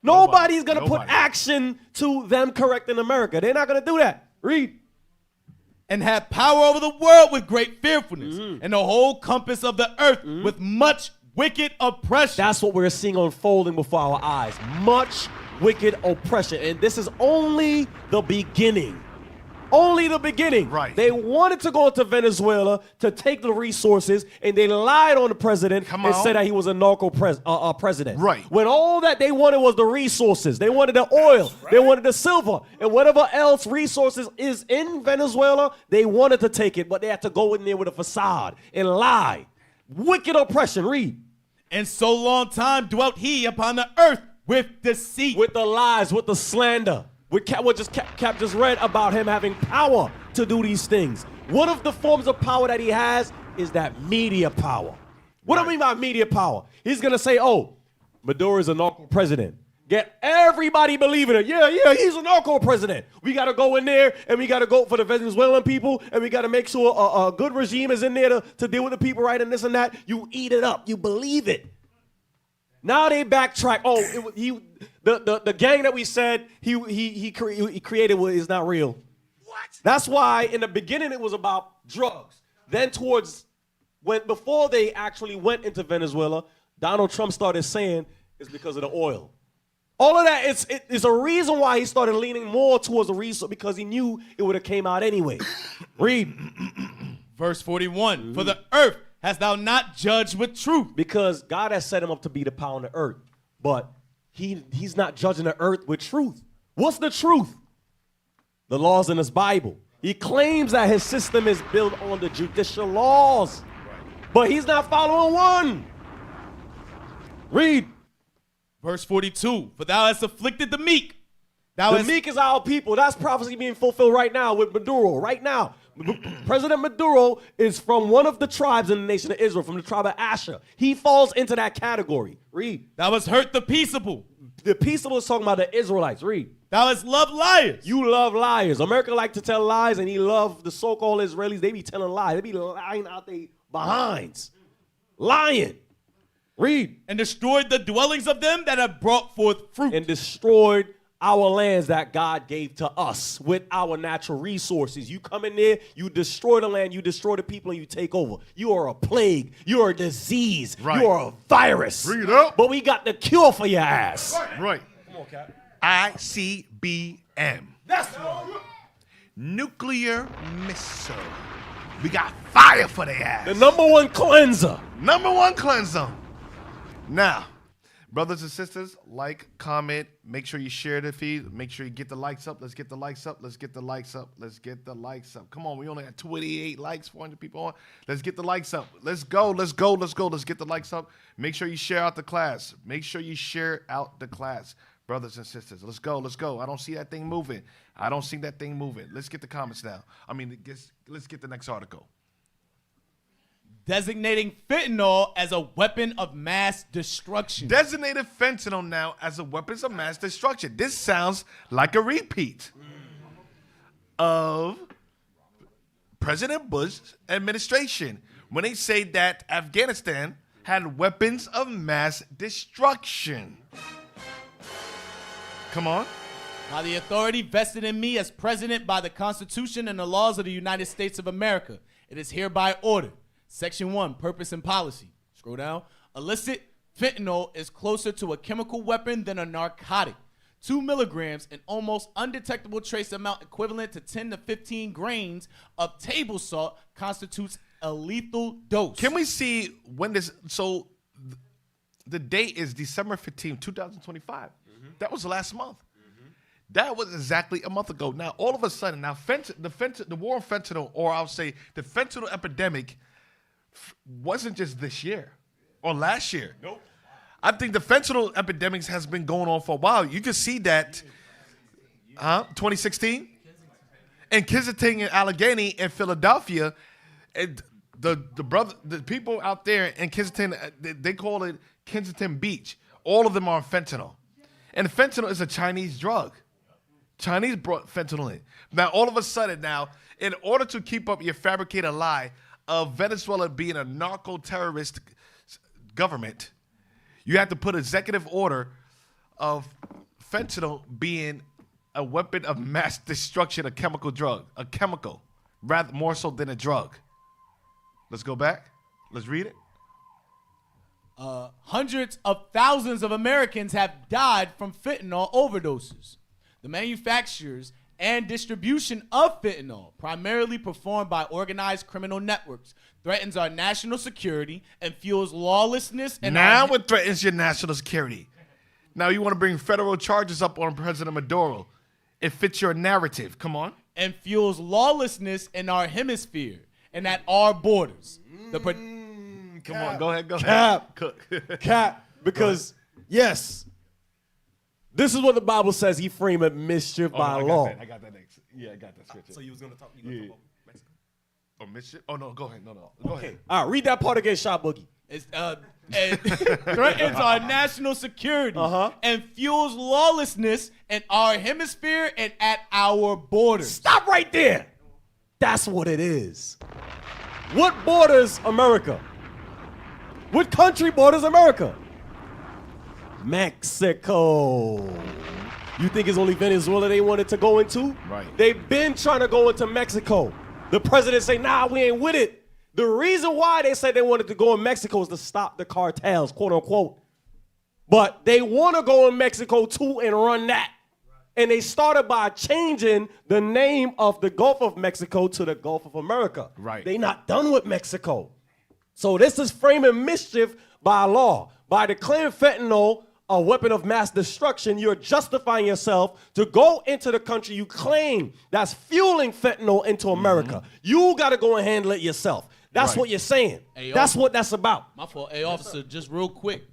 Nobody's going to put action to them correcting America. They're not going to do that. Read. And had power over the world with great fearfulness, and the whole compass of the earth with much wicked oppression. That's what we're seeing unfolding before our eyes. Much wicked oppression. And this is only the beginning. Only the beginning. Right. They wanted to go to Venezuela to take the resources, and they lied on the president and said that he was a narco president. Right. When all that they wanted was the resources. They wanted the oil. They wanted the silver. And whatever else resources is in Venezuela, they wanted to take it, but they had to go in there with a facade and lie. wicked oppression. Read. And so long time dwelt he upon the earth with deceit. With the lies, with the slander. What Cap just read about him having power to do these things. One of the forms of power that he has is that media power. What do I mean by media power? He's going to say, oh, Maduro is a narco president. Get everybody believing it. Yeah, he's a narco president. We got to go in there and we got to go for the Venezuelan people and we got to make sure a good regime is in there to deal with the people right and this and that. You eat it up. You believe it. Now they backtrack. Oh, the gang that we said he created is not real. What? That's why in the beginning it was about drugs. Then before they actually went into Venezuela, Donald Trump started saying it's because of the oil. All of that is a reason why he started leaning more towards the resource because he knew it would have came out anyway. Read. Verse 41. For the earth hast thou not judged with truth. Because God has set him up to be the power on the earth. But he's not judging the earth with truth. What's the truth? The laws in his Bible. He claims that his system is built on the judicial laws. But he's not following one. Read. Verse 42. For thou hast afflicted the meek. The meek is our people. That's prophecy being fulfilled right now with Maduro. Right now. President Maduro is from one of the tribes in the nation of Israel, from the tribe of Asher. He falls into that category. Read. Thou hast hurt the peaceable. The peaceable is talking about the Israelites. Read. Thou hast loved liars. You love liars. America like to tell lies, and he love the so-called Israelis. They be telling lies. They be lying out their behinds. Lying. Read. And destroyed the dwellings of them that have brought forth fruit. And destroyed our lands that God gave to us with our natural resources. You come in there, you destroy the land, you destroy the people, and you take over. You are a plague. You are a disease. Right. You are a virus. Bring it up. But we got the cure for your ass. Right. Come on, Cap. ICBM. That's right. Nuclear missile. We got fire for their ass. The number one cleanser. Number one cleanser. Now, brothers and sisters, like, comment, make sure you share the feed, make sure you get the likes up. Let's get the likes up. Let's get the likes up. Let's get the likes up. Come on, we only had 28 likes, 400 people on. Let's get the likes up. Let's go. Let's go. Let's go. Let's get the likes up. Make sure you share out the class. Make sure you share out the class. Brothers and sisters, let's go. Let's go. I don't see that thing moving. I don't see that thing moving. Let's get the comments now. Let's get the next article. Designating fentanyl as a weapon of mass destruction. Designated fentanyl now as a weapon of mass destruction. This sounds like a repeat of President Bush's administration when they say that Afghanistan had weapons of mass destruction. Come on. By the authority vested in me as president by the Constitution and the laws of the United States of America, it is hereby ordered. Section 1, purpose and policy. Scroll down. Illicit fentanyl is closer to a chemical weapon than a narcotic. 2 milligrams, an almost undetectable trace amount equivalent to 10 to 15 grains of table salt, constitutes a lethal dose. Can we see when this, so the date is December 15, 2025. That was last month. That was exactly a month ago. Now, all of a sudden, now the war on fentanyl, or I'll say the fentanyl epidemic, wasn't just this year or last year. Nope. I think the fentanyl epidemics has been going on for a while. You can see that, 2016? In Kensington and Allegheny in Philadelphia, and the people out there in Kensington, they call it Kensington Beach. All of them are on fentanyl. And fentanyl is a Chinese drug. Chinese brought fentanyl in. Now, all of a sudden now, in order to keep up your fabricated lie of Venezuela being a narco-terrorist government, you have to put executive order of fentanyl being a weapon of mass destruction, a chemical drug, a chemical, rather more so than a drug. Let's go back. Let's read it. Hundreds of thousands of Americans have died from fentanyl overdoses. The manufacturers and distribution of fentanyl, primarily performed by organized criminal networks, threatens our national security and fuels lawlessness. And now it threatens your national security. Now you want to bring federal charges up on President Maduro. It fits your narrative. Come on. And fuels lawlessness in our hemisphere and at our borders. Come on, go ahead, go ahead. Cap. Cook. Cap. Because, yes, this is what the Bible says. He framed mischief by law. I got that next. Yeah, I got that scripture. So you was going to talk about Mexico? Oh, mischief? Oh, no, go ahead. No. Go ahead. All right, read that part again, Shot Boogie. It's, threatens our national security and fuels lawlessness in our hemisphere and at our borders. Stop right there. That's what it is. What borders America? What country borders America? Mexico. You think it's only Venezuela they wanted to go into? Right. They've been trying to go into Mexico. The president say, nah, we ain't with it. The reason why they said they wanted to go in Mexico is to stop the cartels, quote unquote. But they want to go in Mexico too and run that. And they started by changing the name of the Gulf of Mexico to the Gulf of America. Right. They not done with Mexico. So this is framing mischief by law. By declaring fentanyl a weapon of mass destruction, you're justifying yourself to go into the country you claim that's fueling fentanyl into America. You got to go and handle it yourself. That's what you're saying. Hey, that's what that's about. My fault. Hey, officer, just real quick.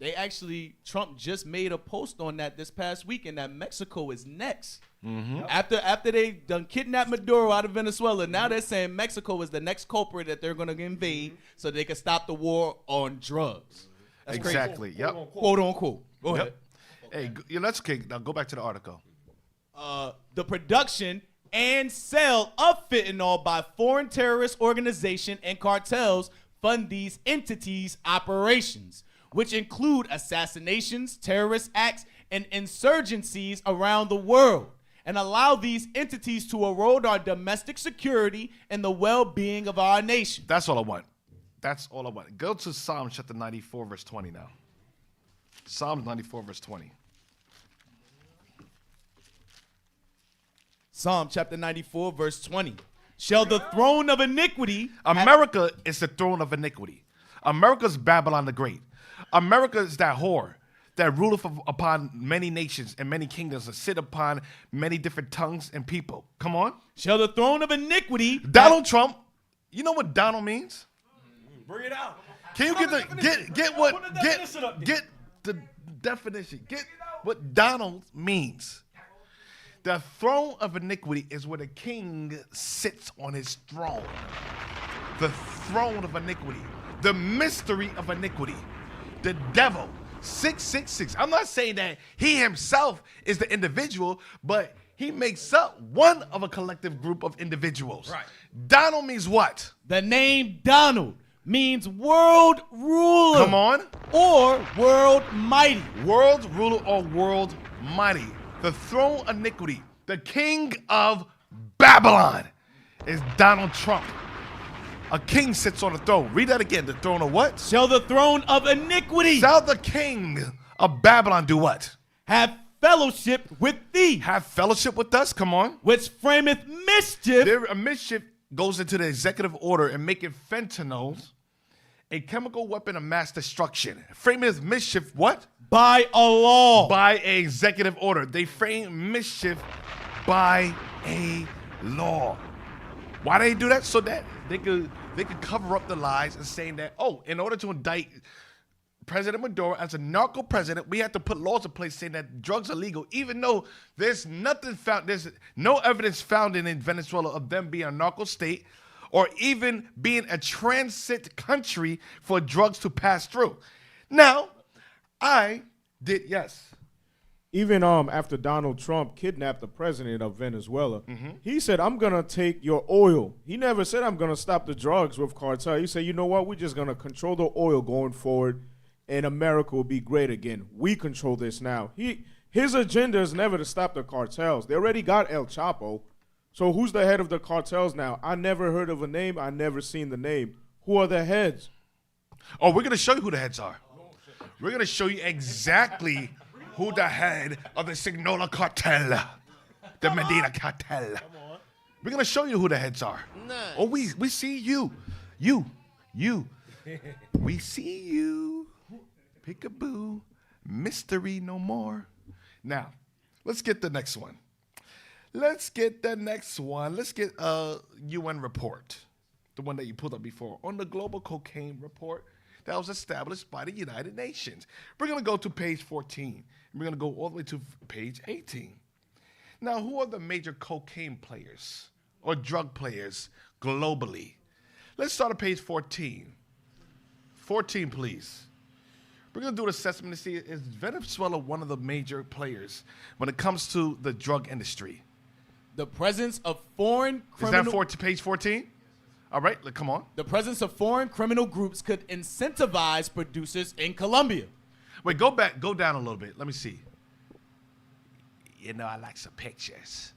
Trump just made a post on that this past weekend that Mexico is next. After they done kidnapped Maduro out of Venezuela, now they're saying Mexico is the next culprit that they're going to invade so they can stop the war on drugs. That's exactly. crazy. Yep. Quote unquote. Go ahead. Hey, let's okay. Now go back to the article. The production and sale of fentanyl by foreign terrorist organizations and cartels fund these entities' operations, which include assassinations, terrorist acts, and insurgencies around the world, and allow these entities to erode our domestic security and the well-being of our nation. That's all I want. That's all I want. Go to Psalm chapter 94, verse 20 now. Psalm 94, verse 20. Psalm chapter 94, verse 20. Shall the throne of iniquity... America is the throne of iniquity. America's Babylon the Great. America is that whore that ruleth upon many nations and many kingdoms, and sit upon many different tongues and people. Come on. Shall the throne of iniquity... Donald Trump. You know what Donald means? Bring it out. Can you get the definition? Get what Donald means. The throne of iniquity is where the king sits on his throne. The throne of iniquity. The mystery of iniquity. The devil. 666. I'm not saying that he himself is the individual, but he makes up one of a collective group of individuals. Right. Donald means what? The name Donald means world ruler. Come on. Or world mighty. World ruler or world mighty. The throne of iniquity. The king of Babylon is Donald Trump. A king sits on the throne. Read that again. The throne of what? Shall the throne of iniquity. Shall the king of Babylon do what? Have fellowship with thee. Have fellowship with us. Come on. Which frameth mischief. There, a mischief goes into the executive order and making fentanyl a chemical weapon of mass destruction. Frameth mischief what? By a law. By an executive order. They frame mischief by a law. Why do they do that? So that they could cover up the lies and saying that, oh, in order to indict President Maduro as a narco president, we have to put laws in place saying that drugs are legal, even though there's no evidence found in Venezuela of them being a narco state or even being a transit country for drugs to pass through. Now, Even after Donald Trump kidnapped the president of Venezuela, he said, I'm going to take your oil. He never said, I'm going to stop the drugs with cartel. He said, you know what? We're just going to control the oil going forward, and America will be great again. We control this now. His agenda is never to stop the cartels. They already got El Chapo. So who's the head of the cartels now? I never heard of a name. I never seen the name. Who are the heads? Oh, we're going to show you who the heads are. We're going to show you exactly who the head of the Signola cartel, the Medina cartel. We're going to show you who the heads are. Nice. Oh, we see you. You. We see you. Peekaboo. Mystery no more. Now, let's get the next one. Let's get a UN report, the one that you pulled up before, on the global cocaine report that was established by the United Nations. We're going to go to page 14. And we're going to go all the way to page 18. Now, who are the major cocaine players or drug players globally? Let's start at page 14. 14, please. We're going to do an assessment to see, is Venezuela one of the major players when it comes to the drug industry? The presence of foreign criminal... Is that page 14? All right, come on. The presence of foreign criminal groups could incentivize producers in Colombia. Wait, go down a little bit. Let me see. You know, I like some pictures.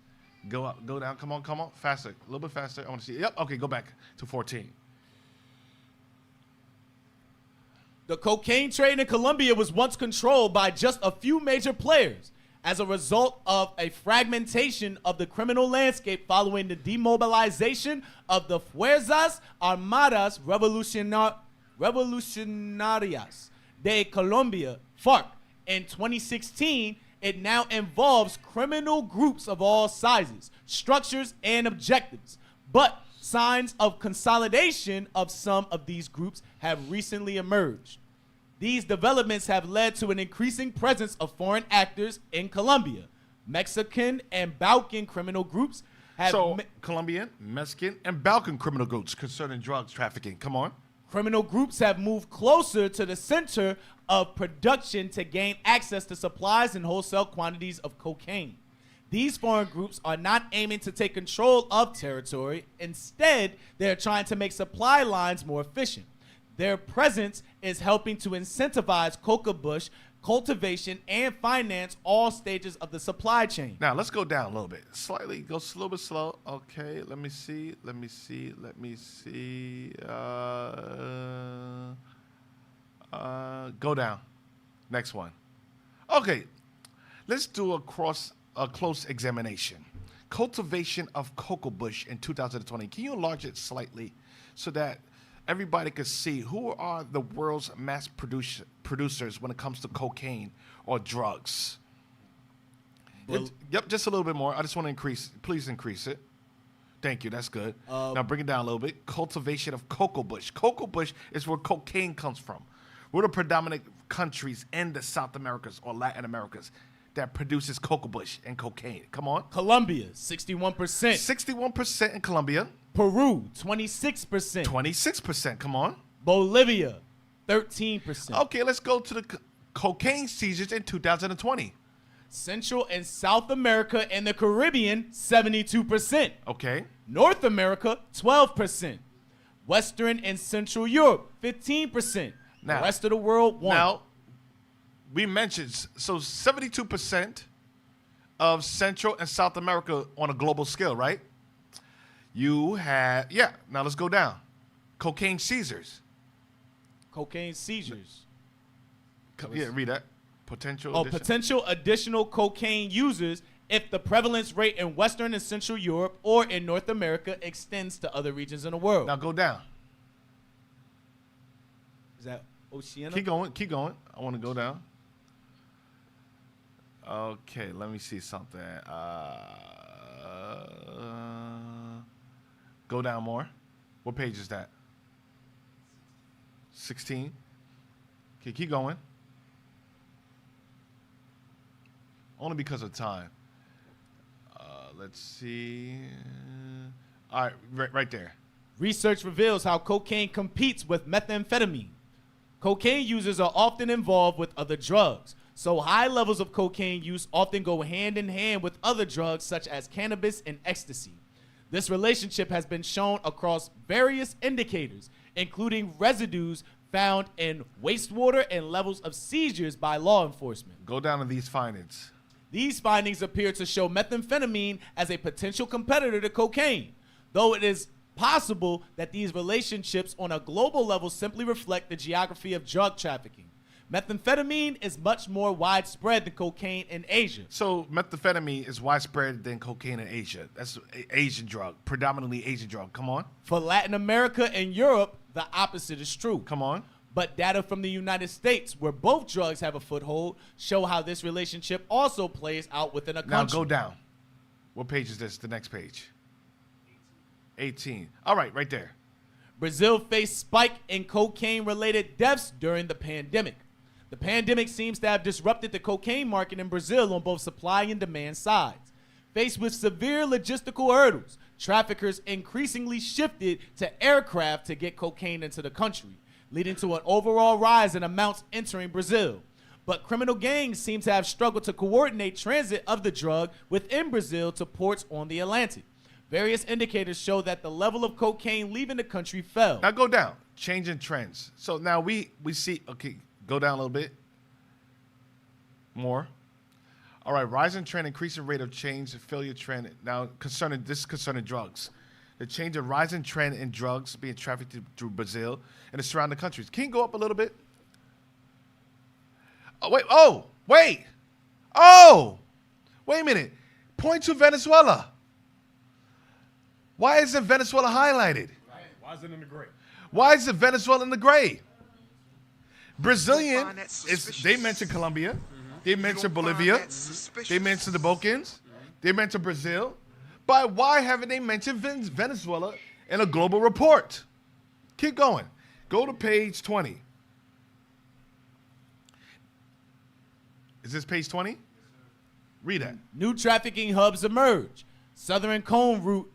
Go up, go down. Come on. Faster. A little bit faster. I want to see. Yep, okay, go back to 14. The cocaine trade in Colombia was once controlled by just a few major players as a result of a fragmentation of the criminal landscape following the demobilization of the Fuerzas Armadas Revolucionarias de Colombia, FARC. In 2016, it now involves criminal groups of all sizes, structures, and objectives. But signs of consolidation of some of these groups have recently emerged. These developments have led to an increasing presence of foreign actors in Colombia. Mexican and Balkan criminal groups have... Colombian, Mexican, and Balkan criminal groups concerning drugs trafficking. Come on. Criminal groups have moved closer to the center of production to gain access to supplies and wholesale quantities of cocaine. These foreign groups are not aiming to take control of territory. Instead, they're trying to make supply lines more efficient. Their presence is helping to incentivize coca bush cultivation and finance all stages of the supply chain. Now, let's go down a little bit. Slightly, go a little bit slow. Okay, let me see. Go down. Next one. Okay, let's do a close examination. Cultivation of cocoa bush in 2020. Can you enlarge it slightly so that everybody could see who are the world's mass producers when it comes to cocaine or drugs? Yep, just a little bit more. I just want to please increase it. Thank you, that's good. Now bring it down a little bit. Cultivation of cocoa bush. Cocoa bush is where cocaine comes from. We're the predominant countries in the South Americas or Latin Americas that produces cocoa bush and cocaine. Come on. Colombia, 61%. 61% in Colombia. Peru, 26%. 26%, come on. Bolivia, 13%. Okay, let's go to the cocaine seizures in 2020. Central and South America and the Caribbean, 72%. Okay. North America, 12%. Western and Central Europe, 15%. Now, the rest of the world, 1%. Now, we mentioned, so 72% of Central and South America on a global scale, right? You had, now let's go down. Cocaine seizures. Cocaine seizures. Read that. Potential additional cocaine users if the prevalence rate in Western and Central Europe or in North America extends to other regions in the world. Now go down. Is that Oceania? Keep going. I want to go down. Okay, let me see something. Go down more. What page is that? 16. Okay, keep going. Only because of time. Let's see. All right, right there. Research reveals how cocaine competes with methamphetamine. Cocaine users are often involved with other drugs, so high levels of cocaine use often go hand in hand with other drugs such as cannabis and ecstasy. This relationship has been shown across various indicators, including residues found in wastewater and levels of seizures by law enforcement. Go down to these findings. These findings appear to show methamphetamine as a potential competitor to cocaine, though it is possible that these relationships on a global level simply reflect the geography of drug trafficking. Methamphetamine is much more widespread than cocaine in Asia. So methamphetamine is widespread than cocaine in Asia. That's an Asian drug, predominantly Asian drug. Come on. For Latin America and Europe, the opposite is true. Come on. But data from the United States, where both drugs have a foothold, show how this relationship also plays out within a country. Now go down. What page is this? The next page. 18. All right, right there. Brazil faced spike in cocaine-related deaths during the pandemic. The pandemic seems to have disrupted the cocaine market in Brazil on both supply and demand sides. Faced with severe logistical hurdles, traffickers increasingly shifted to aircraft to get cocaine into the country, leading to an overall rise in amounts entering Brazil. But criminal gangs seem to have struggled to coordinate transit of the drug within Brazil to ports on the Atlantic. Various indicators show that the level of cocaine leaving the country fell. Now go down. Changing trends. So now we see, okay, go down a little bit. More. All right, rising trend, increasing rate of change, failure trend. Now concerning drugs. The change of rising trend in drugs being trafficked through Brazil and the surrounding countries. Can you go up a little bit? Oh, wait. Wait a minute. Point to Venezuela. Why isn't Venezuela highlighted? Why is it in the gray? Why is it Venezuela in the gray? Brazilian, they mentioned Colombia. They mentioned Bolivia. They mentioned the Balkans. They mentioned Brazil. But why haven't they mentioned Venezuela in a global report? Keep going. Go to page 20. Is this page 20? Read that. New trafficking hubs emerge. Southern Cone route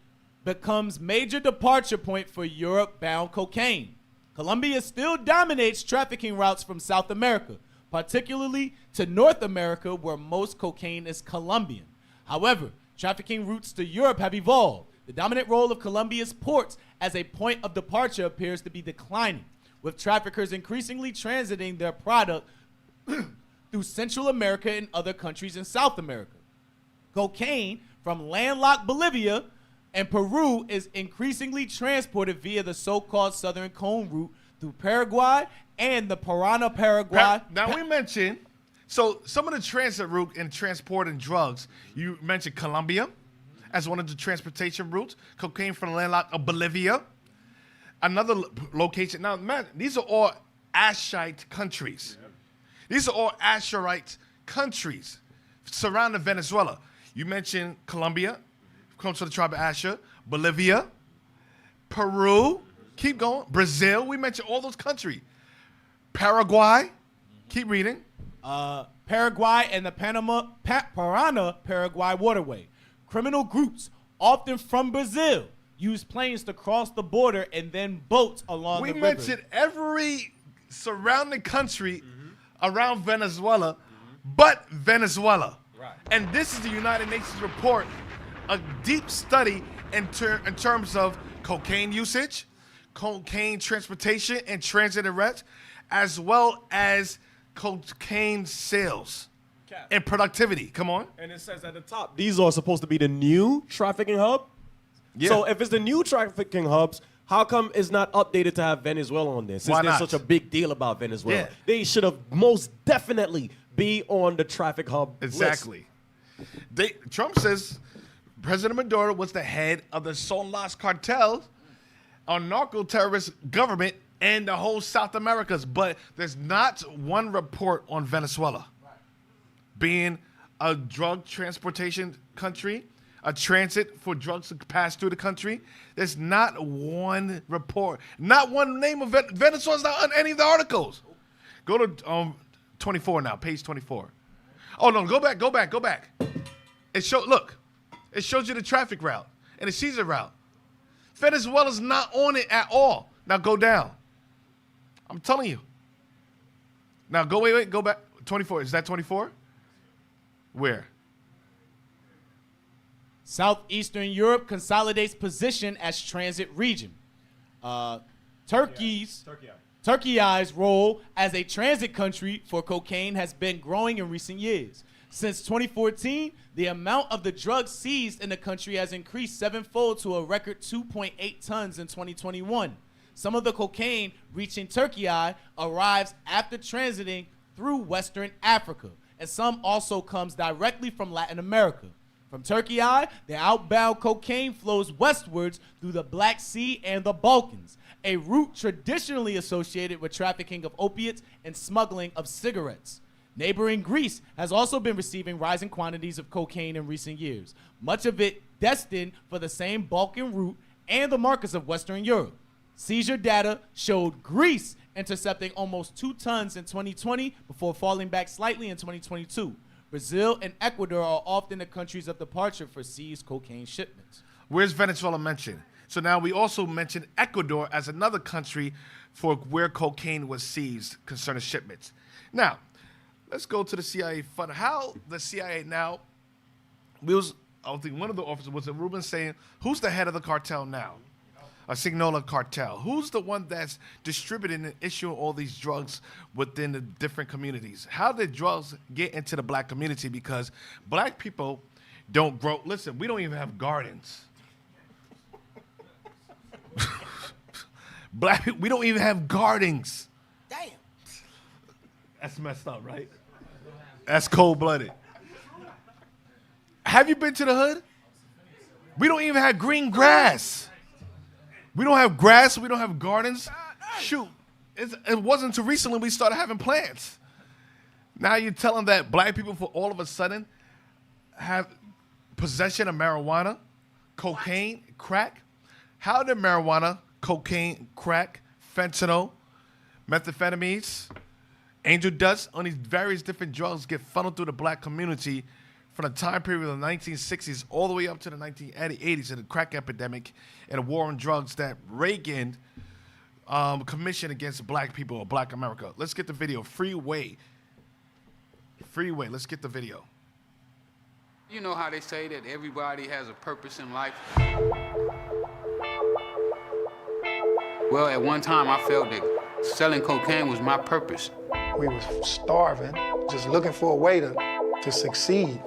becomes major departure point for Europe-bound cocaine. Colombia still dominates trafficking routes from South America, particularly to North America, where most cocaine is Colombian. However, trafficking routes to Europe have evolved. The dominant role of Colombia's ports as a point of departure appears to be declining, with traffickers increasingly transiting their product through Central America and other countries in South America. Cocaine from landlocked Bolivia and Peru is increasingly transported via the so-called Southern Cone route through Paraguay and the Paraguay. Now we mentioned, so some of the transit route in transporting drugs, you mentioned Colombia as one of the transportation routes, cocaine from the landlocked of Bolivia. Another location, now man, these are all Ashite countries. These are all Ashurite countries surrounding Venezuela. You mentioned Colombia, comes from the tribe of Asher, Bolivia, Peru, keep going, Brazil, we mentioned all those countries. Paraguay, keep reading. Paraguay and the Parana-Paraguay waterway. Criminal groups, often from Brazil, use planes to cross the border and then boats along the river. We mentioned every surrounding country around Venezuela, but Venezuela. Right. And this is the United Nations report, a deep study in terms of cocaine usage, cocaine transportation and transit arrest, as well as cocaine sales and productivity. Come on. And it says at the top, these are supposed to be the new trafficking hub. Yeah. So if it's the new trafficking hubs, how come it's not updated to have Venezuela on this? Since Why there's not? such a big deal about Venezuela. Yeah. They should have most definitely be on the traffic hub Exactly. Trump says President Maduro was the head of the Solas cartel, a narco-terrorist government, and the whole South Americas. But there's not one report on Venezuela being a drug transportation country, a transit for drugs to pass through the country. There's not one report, not one name of Venezuela's not on any of the articles. Go to 24 now, page 24. Oh no, go back. It shows you the traffic route and the Caesar route. Venezuela's not on it at all. Now go down. I'm telling you. Now go back. 24. Is that 24? Where? Southeastern Europe consolidates position as transit region. Turkey's role as a transit country for cocaine has been growing in recent years. Since 2014, the amount of the drugs seized in the country has increased sevenfold to a record 2.8 tons in 2021. Some of the cocaine reaching Turkey arrives after transiting through Western Africa, and some also comes directly from Latin America. From Turkey, the outbound cocaine flows westwards through the Black Sea and the Balkans, a route traditionally associated with trafficking of opiates and smuggling of cigarettes. Neighboring Greece has also been receiving rising quantities of cocaine in recent years, much of it destined for the same Balkan route and the markets of Western Europe. Seizure data showed Greece intercepting almost 2 tons in 2020 before falling back slightly in 2022. Brazil and Ecuador are often the countries of departure for seized cocaine shipments. Where's Venezuela mentioned? So now we also mentioned Ecuador as another country for where cocaine was seized concerning shipments. Now, let's go to the CIA fund. How the CIA now, I think one of the officers was Ruben saying, who's the head of the cartel now? A Signola cartel. Who's the one that's distributing and issuing all these drugs within the different communities? How did drugs get into the black community? Because black people don't grow. Listen, we don't even have gardens. We don't even have gardens. Damn. That's messed up, right? That's cold-blooded. Have you been to the hood? We don't even have green grass. We don't have grass. We don't have gardens. Shoot, it wasn't until recently we started having plants. Now you're telling that black people for all of a sudden have possession of marijuana, cocaine, crack? How did marijuana, cocaine, crack, fentanyl, methamphetamines, angel dust, on these various different drugs get funneled through the black community from the time period of the 1960s all the way up to the 1980s and the crack epidemic and the war on drugs that Reagan commissioned against black people or black America? Let's get the video. Freeway, let's get the video. You know how they say that everybody has a purpose in life? Well, at one time I felt that selling cocaine was my purpose. We was starving, just looking for a way to succeed.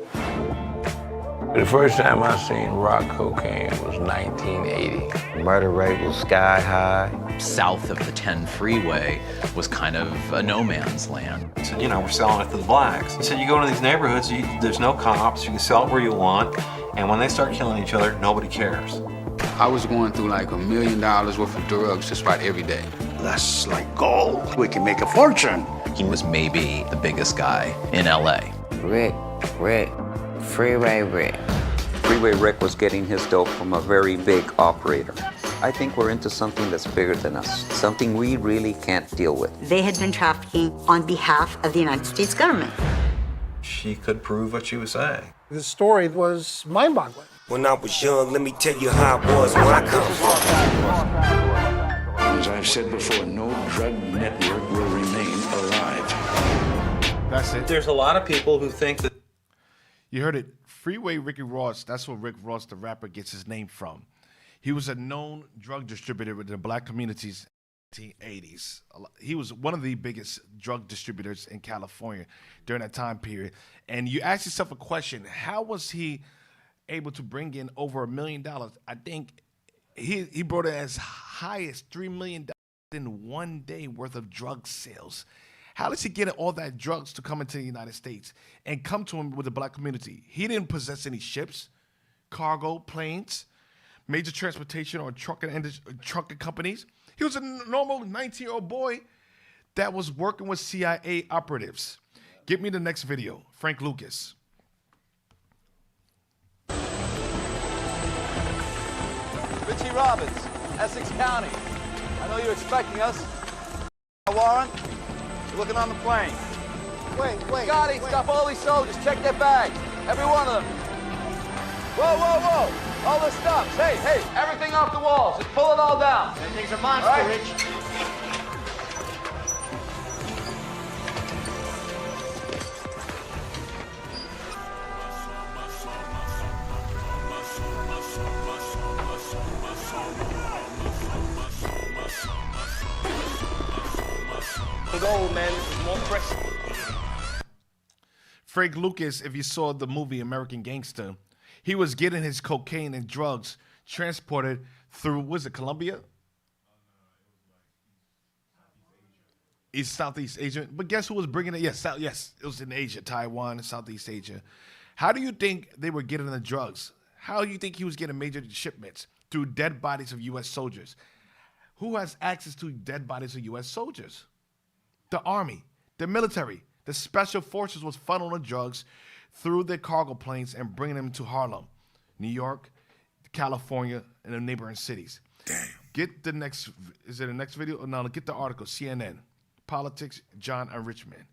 The first time I seen rock cocaine was 1980. Murder rate was sky high. South of the 10 freeway was kind of a no man's land. So, you know, we're selling it to the blacks. He said, you go into these neighborhoods, there's no cops, you can sell it where you want, and when they start killing each other, nobody cares. I was going through like $1 million worth of drugs just about every day. That's like gold. We can make a fortune. He was maybe the biggest guy in LA. Rick, Freeway Rick. Freeway Rick was getting his dope from a very big operator. I think we're into something that's bigger than us, something we really can't deal with. They had been trafficking on behalf of the United States government. She could prove what she was saying. The story was mind-boggling. When I was young, let me tell you how it was where I come from. As I've said before, no drug network will remain alive. That's it. There's a lot of people who think that. You heard it. Freeway Ricky Ross. That's where Rick Ross, the rapper, gets his name from. He was a known drug distributor within the black communities in the 1980s. He was one of the biggest drug distributors in California during that time period. And you ask yourself a question, how was he able to bring in over $1 million? I think he brought it as high as $3 million in one day worth of drug sales. How does he get all that drugs to come into the United States and come to him with the black community? He didn't possess any ships, cargo, planes, major transportation or trucking companies. He was a normal 19-year-old boy that was working with CIA operatives. Get me the next video. Frank Lucas. Richie Robbins, Essex County. I know you're expecting us. Warren, you're looking on the plane. Wait. Scotty, stop all these soldiers. Check their bags. Every one of them. Whoa. All this stuff. Hey, everything off the walls. Just pull it all down. That thing's a monster, right. Rich. Gold, man. This is more pressure. Frank Lucas, if you saw the movie American Gangster, he was getting his cocaine and drugs transported through, was it Colombia? Southeast Asia. But guess who was bringing it? Yes, it was in Asia, Taiwan, Southeast Asia. How do you think they were getting the drugs? How do you think he was getting major shipments? Through dead bodies of U.S. soldiers. Who has access to dead bodies of U.S. soldiers? The Army, the military, the special forces was funneling drugs through their cargo planes and bringing them to Harlem, New York, California, and the neighboring cities. Damn. Get the next. Is it the next video? No, get the article. CNN. Politics. John and Richmond.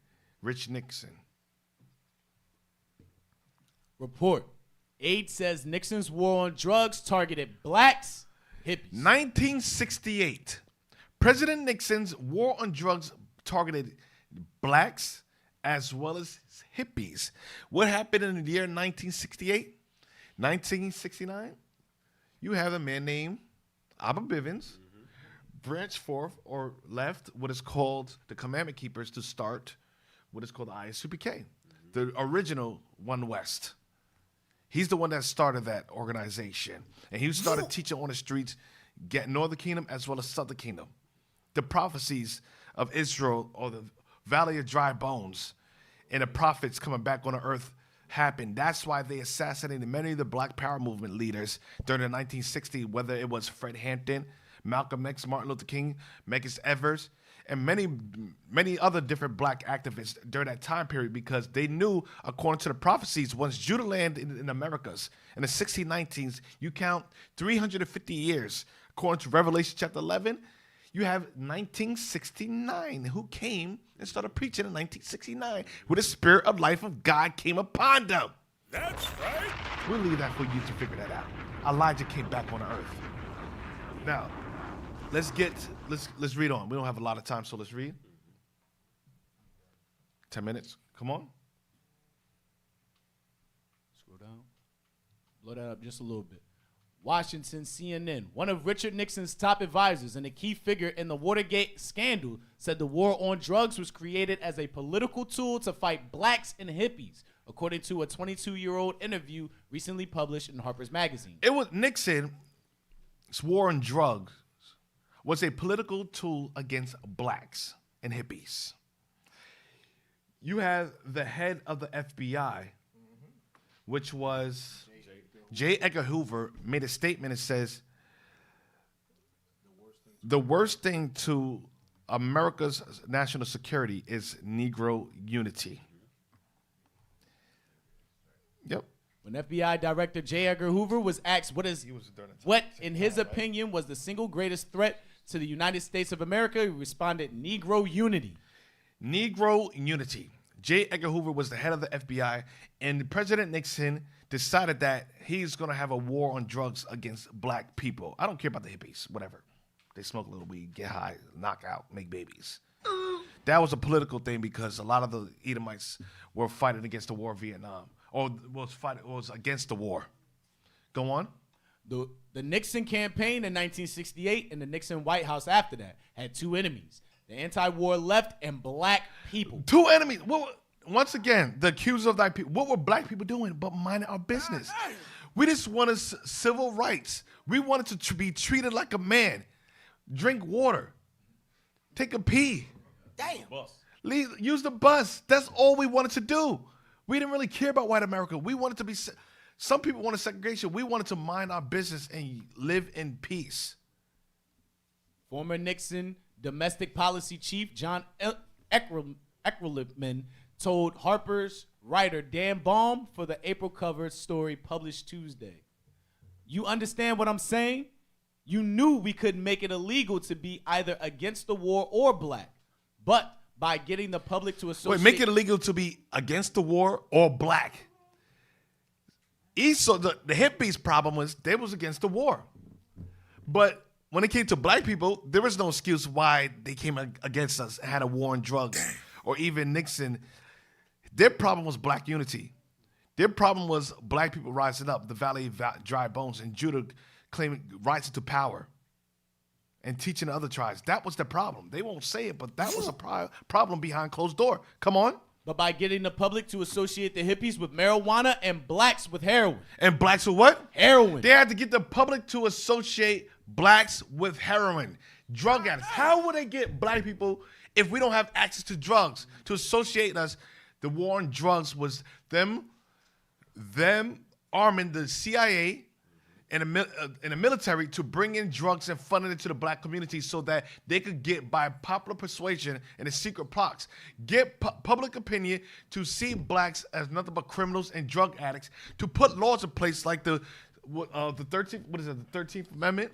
Rich Nixon. Report. Aide says Nixon's war on drugs targeted blacks, hippies. 1968. President Nixon's war on drugs targeted blacks as well as hippies. What happened in the year 1968? 1969? You have a man named Abba Bivens branch forth or left what is called the Commandment Keepers to start what is called the IUIC, the original One West. He's the one that started that organization. And he started teaching on the streets, get Northern Kingdom as well as Southern Kingdom. The prophecies of Israel or the Valley of Dry Bones and the prophets coming back on the earth happened. That's why they assassinated many of the Black Power movement leaders during the 1960s, whether it was Fred Hampton, Malcolm X, Martin Luther King, Medgar Evers, and many other different black activists during that time period, because they knew, according to the prophecies, once Judah landed in Americas in the 1619s, you count 350 years. According to Revelation chapter 11, you have 1969, who came and started preaching in 1969, where the spirit of life of God came upon them. That's right. We'll leave that for you to figure that out. Elijah came back on the earth. Now, let's read on. We don't have a lot of time, so let's read. 10 minutes. Come on. Scroll down. Blow that up just a little bit. Washington, CNN. One of Richard Nixon's top advisors and a key figure in the Watergate scandal said the war on drugs was created as a political tool to fight blacks and hippies, according to a 22-year-old interview recently published in Harper's Magazine. It was Nixon's war on drugs was a political tool against blacks and hippies. You have the head of the FBI, which was J. Edgar Hoover, made a statement that says, the worst thing to America's national security is Negro unity. Yep. When FBI Director J. Edgar Hoover was asked what in his opinion was the single greatest threat to the United States of America, he responded, Negro unity. Negro unity. J. Edgar Hoover was the head of the FBI, and President Nixon decided that he's going to have a war on drugs against black people. I don't care about the hippies, whatever. They smoke a little weed, get high, knock out, make babies. That was a political thing because a lot of the Edomites were fighting against the war of Vietnam, or was against the war. Go on. The Nixon campaign in 1968 and the Nixon White House after that had two enemies: the anti-war left and black people. Two enemies. Well, once again, the accusers of thy people. What were black people doing but minding our business? We just wanted civil rights. We wanted to be treated like a man. Drink water. Take a pee. Damn. Use the bus. That's all we wanted to do. We didn't really care about white America. We wanted to be... Some people wanted segregation. We wanted to mind our business and live in peace. Former Nixon domestic policy chief John Eckerman told Harper's writer Dan Baum for the April cover story published Tuesday. You understand what I'm saying? You knew we couldn't make it illegal to be either against the war or black, but by getting the public to associate... Wait, make it illegal to be against the war or black. So the hippies' problem was they was against the war. But when it came to black people, there was no excuse why they came against us and had a war on drugs. Or even Nixon. Their problem was black unity. Their problem was black people rising up, the Valley of Dry Bones, and Judah claiming rights to power and teaching the other tribes. That was the problem. They won't say it, but that was a problem behind closed door. Come on. But by getting the public to associate the hippies with marijuana and blacks with heroin. And blacks with what? Heroin. They had to get the public to associate blacks with heroin. Drug addicts. How would they get black people if we don't have access to drugs to associate us? The war on drugs was them arming the CIA and the military to bring in drugs and funding it to the black community so that they could get, by popular persuasion and the secret plots, get public opinion to see blacks as nothing but criminals and drug addicts, to put laws in place like the 13th, what is it, the 13th Amendment?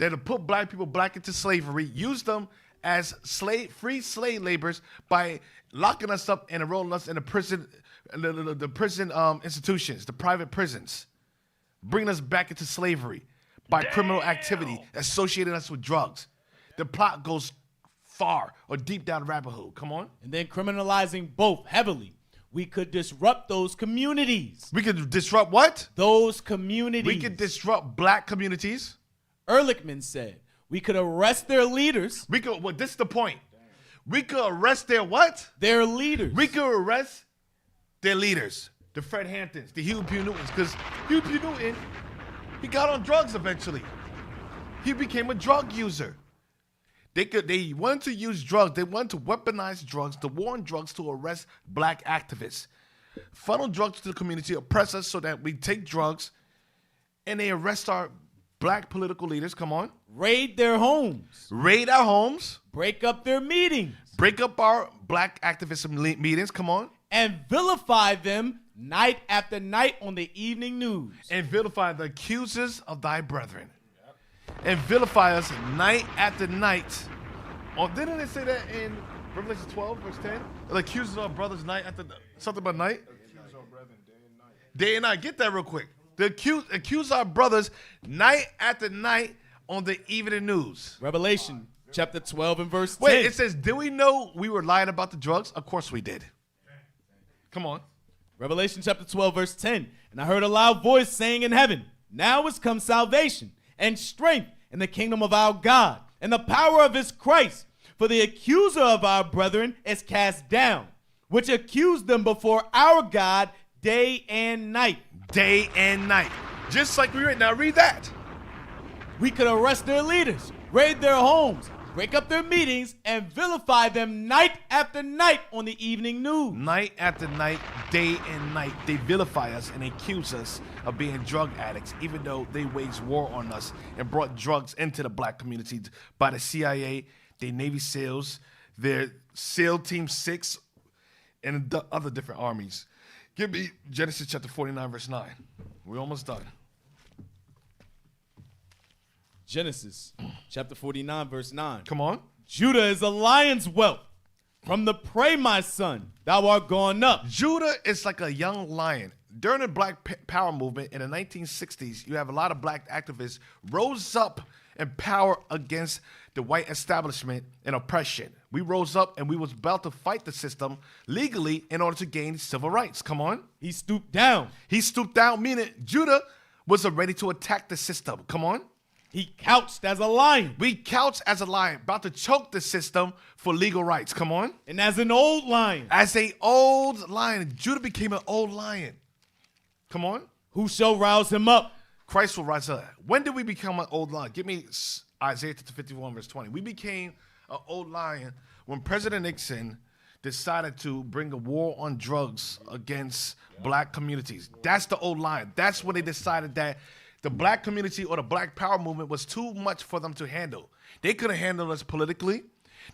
That'll put black people back into slavery, use them as free slave laborers by locking us up and enrolling us in the prison, the prison institutions, the private prisons, bringing us back into slavery by criminal activity, associating us with drugs. The plot goes far or deep down the rabbit hole. Come on. And then criminalizing both heavily. We could disrupt those communities. We could disrupt what? Those communities. We could disrupt black communities. Ehrlichman said we could arrest their leaders. We could. Well, this is the point. We could arrest their what? Their leaders. We could arrest their leaders. The Fred Hamptons, the Huey P. Newtons, because Huey P. Newton, he got on drugs eventually. He became a drug user. They wanted to use drugs. They wanted to weaponize drugs, the war on drugs, to arrest black activists. Funnel drugs to the community, oppress us so that we take drugs, and they arrest our black political leaders. Come on. Raid their homes. Raid our homes. Break up their meetings. Break up our black activist meetings. Come on. And vilify them night after night on the evening news. And vilify the accusers of thy brethren. And vilify us night after night. Oh, didn't they say that in Revelation 12, verse 10? The accusers of our brothers night after something about night? Day and night. Get that real quick. The accuse our brothers night after night on the evening news. Revelation chapter 12 and verse 10. Wait, it says, did we know we were lying about the drugs? Of course we did. Come on. Revelation chapter 12 verse 10. And I heard a loud voice saying in heaven, now is come salvation and strength in the kingdom of our God and the power of his Christ. For the accuser of our brethren is cast down, which accused them before our God day and night. Day and night. Just like we read. Now read that. We could arrest their leaders, raid their homes, break up their meetings, and vilify them night after night on the evening news. Night after night, day and night, they vilify us and accuse us of being drug addicts, even though they waged war on us and brought drugs into the black community by the CIA, their Navy SEALs, their SEAL Team 6, and the other different armies. Give me Genesis chapter 49, verse 9. We're almost done. Genesis chapter 49, verse 9. Come on. Judah is a lion's whelp. From the prey, my son, thou art gone up. Judah is like a young lion. During the Black Power movement in the 1960s, you have a lot of black activists rose up in power against the white establishment and oppression. We rose up and we was about to fight the system legally in order to gain civil rights. Come on. He stooped down. He stooped down, meaning Judah was ready to attack the system. Come on. He couched as a lion. We couched as a lion, about to choke the system for legal rights. Come on. And as an old lion. As an old lion. Judah became an old lion. Come on. Who shall rouse him up? Christ will rise up. When did we become an old lion? Give me Isaiah 51, verse 20. We became an old lion when President Nixon decided to bring a war on drugs against black communities. That's the old lion. That's when they decided that the black community or the Black Power movement was too much for them to handle. They couldn't handle us politically.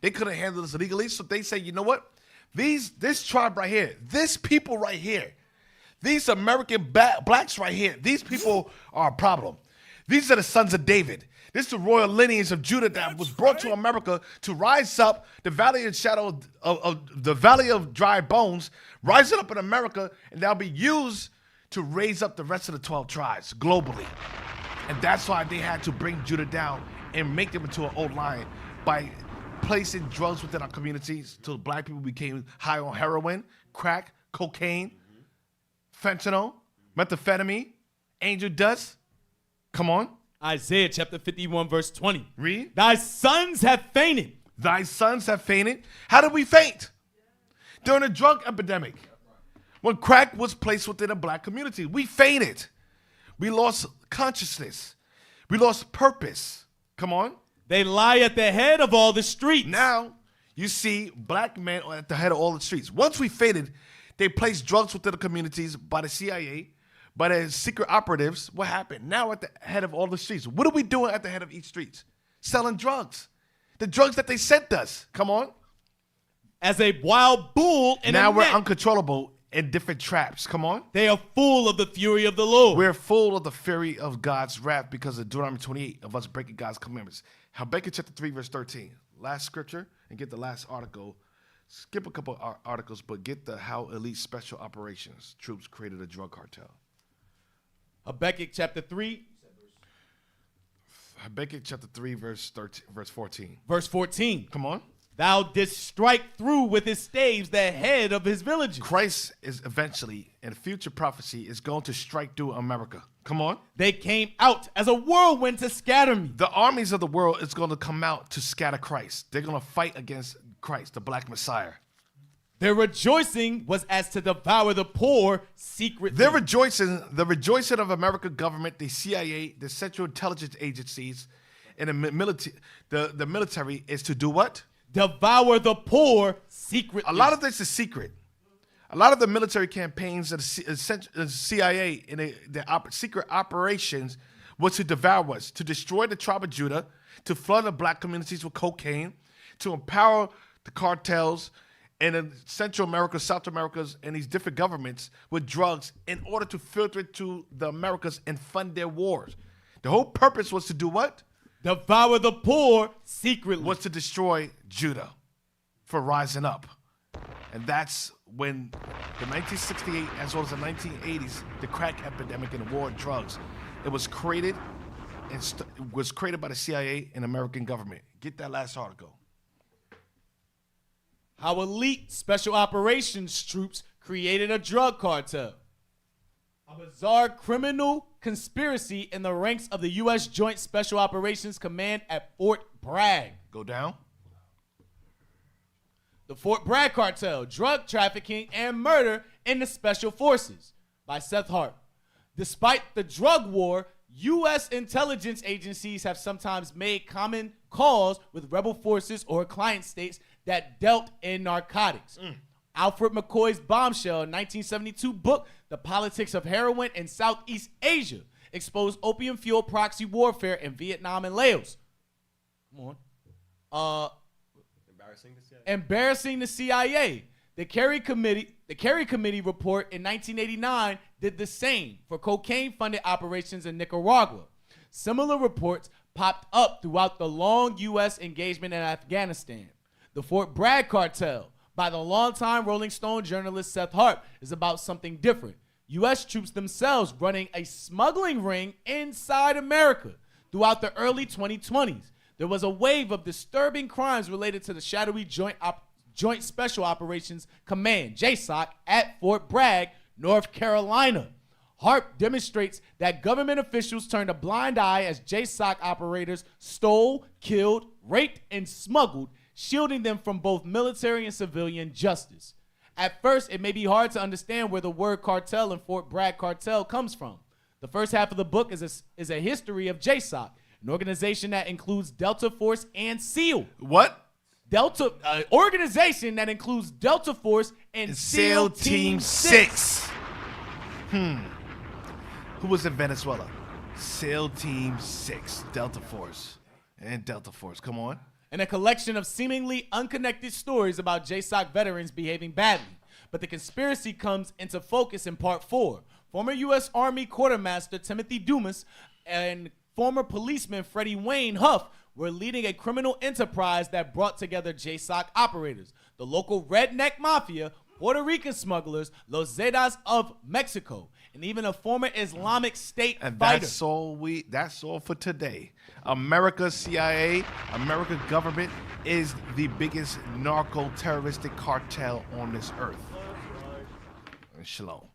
They couldn't handle us legally. So they say, you know what? This tribe right here, this people right here, these American blacks right here, these people are a problem. These are the sons of David. This is the royal lineage of Judah that was brought to America to rise up the valley of shadow of the valley of dry bones, rising up in America, and they'll be used to raise up the rest of the 12 tribes globally. And that's why they had to bring Judah down and make them into an old lion by placing drugs within our communities till black people became high on heroin, crack, cocaine, fentanyl, methamphetamine, angel dust. Come on. Isaiah chapter 51, verse 20. Read. Thy sons have fainted. Thy sons have fainted. How did we faint? During the drug epidemic. When crack was placed within a black community, we fainted. We lost consciousness. We lost purpose. Come on. They lie at the head of all the streets. Now, you see black men at the head of all the streets. Once we fainted, they placed drugs within the communities by the CIA, by the secret operatives. What happened? Now at the head of all the streets. What are we doing at the head of each street? Selling drugs. The drugs that they sent us. Come on. As a wild bull in now a we're net. uncontrollable in different traps. Come on. They are full of the fury of the Lord. We're full of the fury of God's wrath because of Deuteronomy 28 of us breaking God's commandments. Habakkuk chapter 3, verse 13. Last scripture and get the last article. Skip a couple articles, but get the how elite special operations troops created a drug cartel. Habakkuk chapter 3. Habakkuk chapter 3, verse 14. Verse 14. Come on. Thou didst strike through with his staves the head of his villages. Christ is eventually, in future prophecy, is going to strike through America. Come on. They came out as a whirlwind to scatter me. The armies of the world is going to come out to scatter Christ. They're going to fight against Christ, the black Messiah. Their rejoicing was as to devour the poor secretly. They're rejoicing, the rejoicing of American government, the CIA, the Central Intelligence Agencies, and the military is to do what? Devour the poor secretly. A lot of this is secret. A lot of the military campaigns of the CIA and the secret operations was to devour us, to destroy the tribe of Judah, to flood the black communities with cocaine, to empower the cartels in Central America, South Americas, and these different governments with drugs in order to filter it to the Americas and fund their wars. The whole purpose was to do what? Devour the poor secretly. Was to destroy Judah for rising up. And that's when the 1968 as well as the 1980s, the crack epidemic and the war on drugs, it was created and was created by the CIA and American government. Get that last article. How elite special operations troops created a drug cartel. A bizarre criminal conspiracy in the ranks of the U.S. Joint Special Operations Command at Fort Bragg. Go down. The Fort Bragg cartel, drug trafficking and murder in the special forces by Seth Hart. Despite the drug war, U.S. intelligence agencies have sometimes made common calls with rebel forces or client states that dealt in narcotics. Alfred McCoy's bombshell 1972 book, The Politics of Heroin in Southeast Asia, exposed opium-fueled proxy warfare in Vietnam and Laos. Come on. Embarrassing the CIA. The Kerry Committee report in 1989 did the same for cocaine-funded operations in Nicaragua. Similar reports popped up throughout the long U.S. engagement in Afghanistan. The Fort Bragg cartel, by the longtime Rolling Stone journalist Seth Hart, is about something different. U.S. troops themselves running a smuggling ring inside America. Throughout the early 2020s, there was a wave of disturbing crimes related to the shadowy Joint Special Operations Command, JSOC, at Fort Bragg, North Carolina. Hart demonstrates that government officials turned a blind eye as JSOC operators stole, killed, raped, and smuggled, shielding them from both military and civilian justice. At first, it may be hard to understand where the word cartel and Fort Bragg cartel comes from. The first half of the book is a history of JSOC, an organization that includes Delta Force and SEAL. What? Organization that includes Delta Force and SEAL Team 6. Who was in Venezuela? SEAL Team 6, Delta Force. And Delta Force, come on. And a collection of seemingly unconnected stories about JSOC veterans behaving badly. But the conspiracy comes into focus in part 4. Former U.S. Army Quartermaster Timothy Dumas and former policeman Freddie Wayne Huff were leading a criminal enterprise that brought together JSOC operators, the local redneck mafia, Puerto Rican smugglers, Los Zetas of Mexico, and even a former Islamic State and fighter. That's all for today. America's CIA, American government is the biggest narco-terroristic cartel on this earth. Shalom.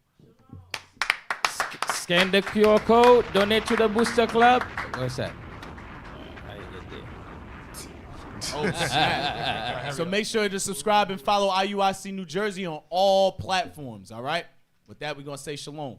Scan the QR code, donate to the Booster Club. What's that? Oh, snap. So make sure to subscribe and follow IUIC New Jersey on all platforms, all right? With that, we're going to say shalom.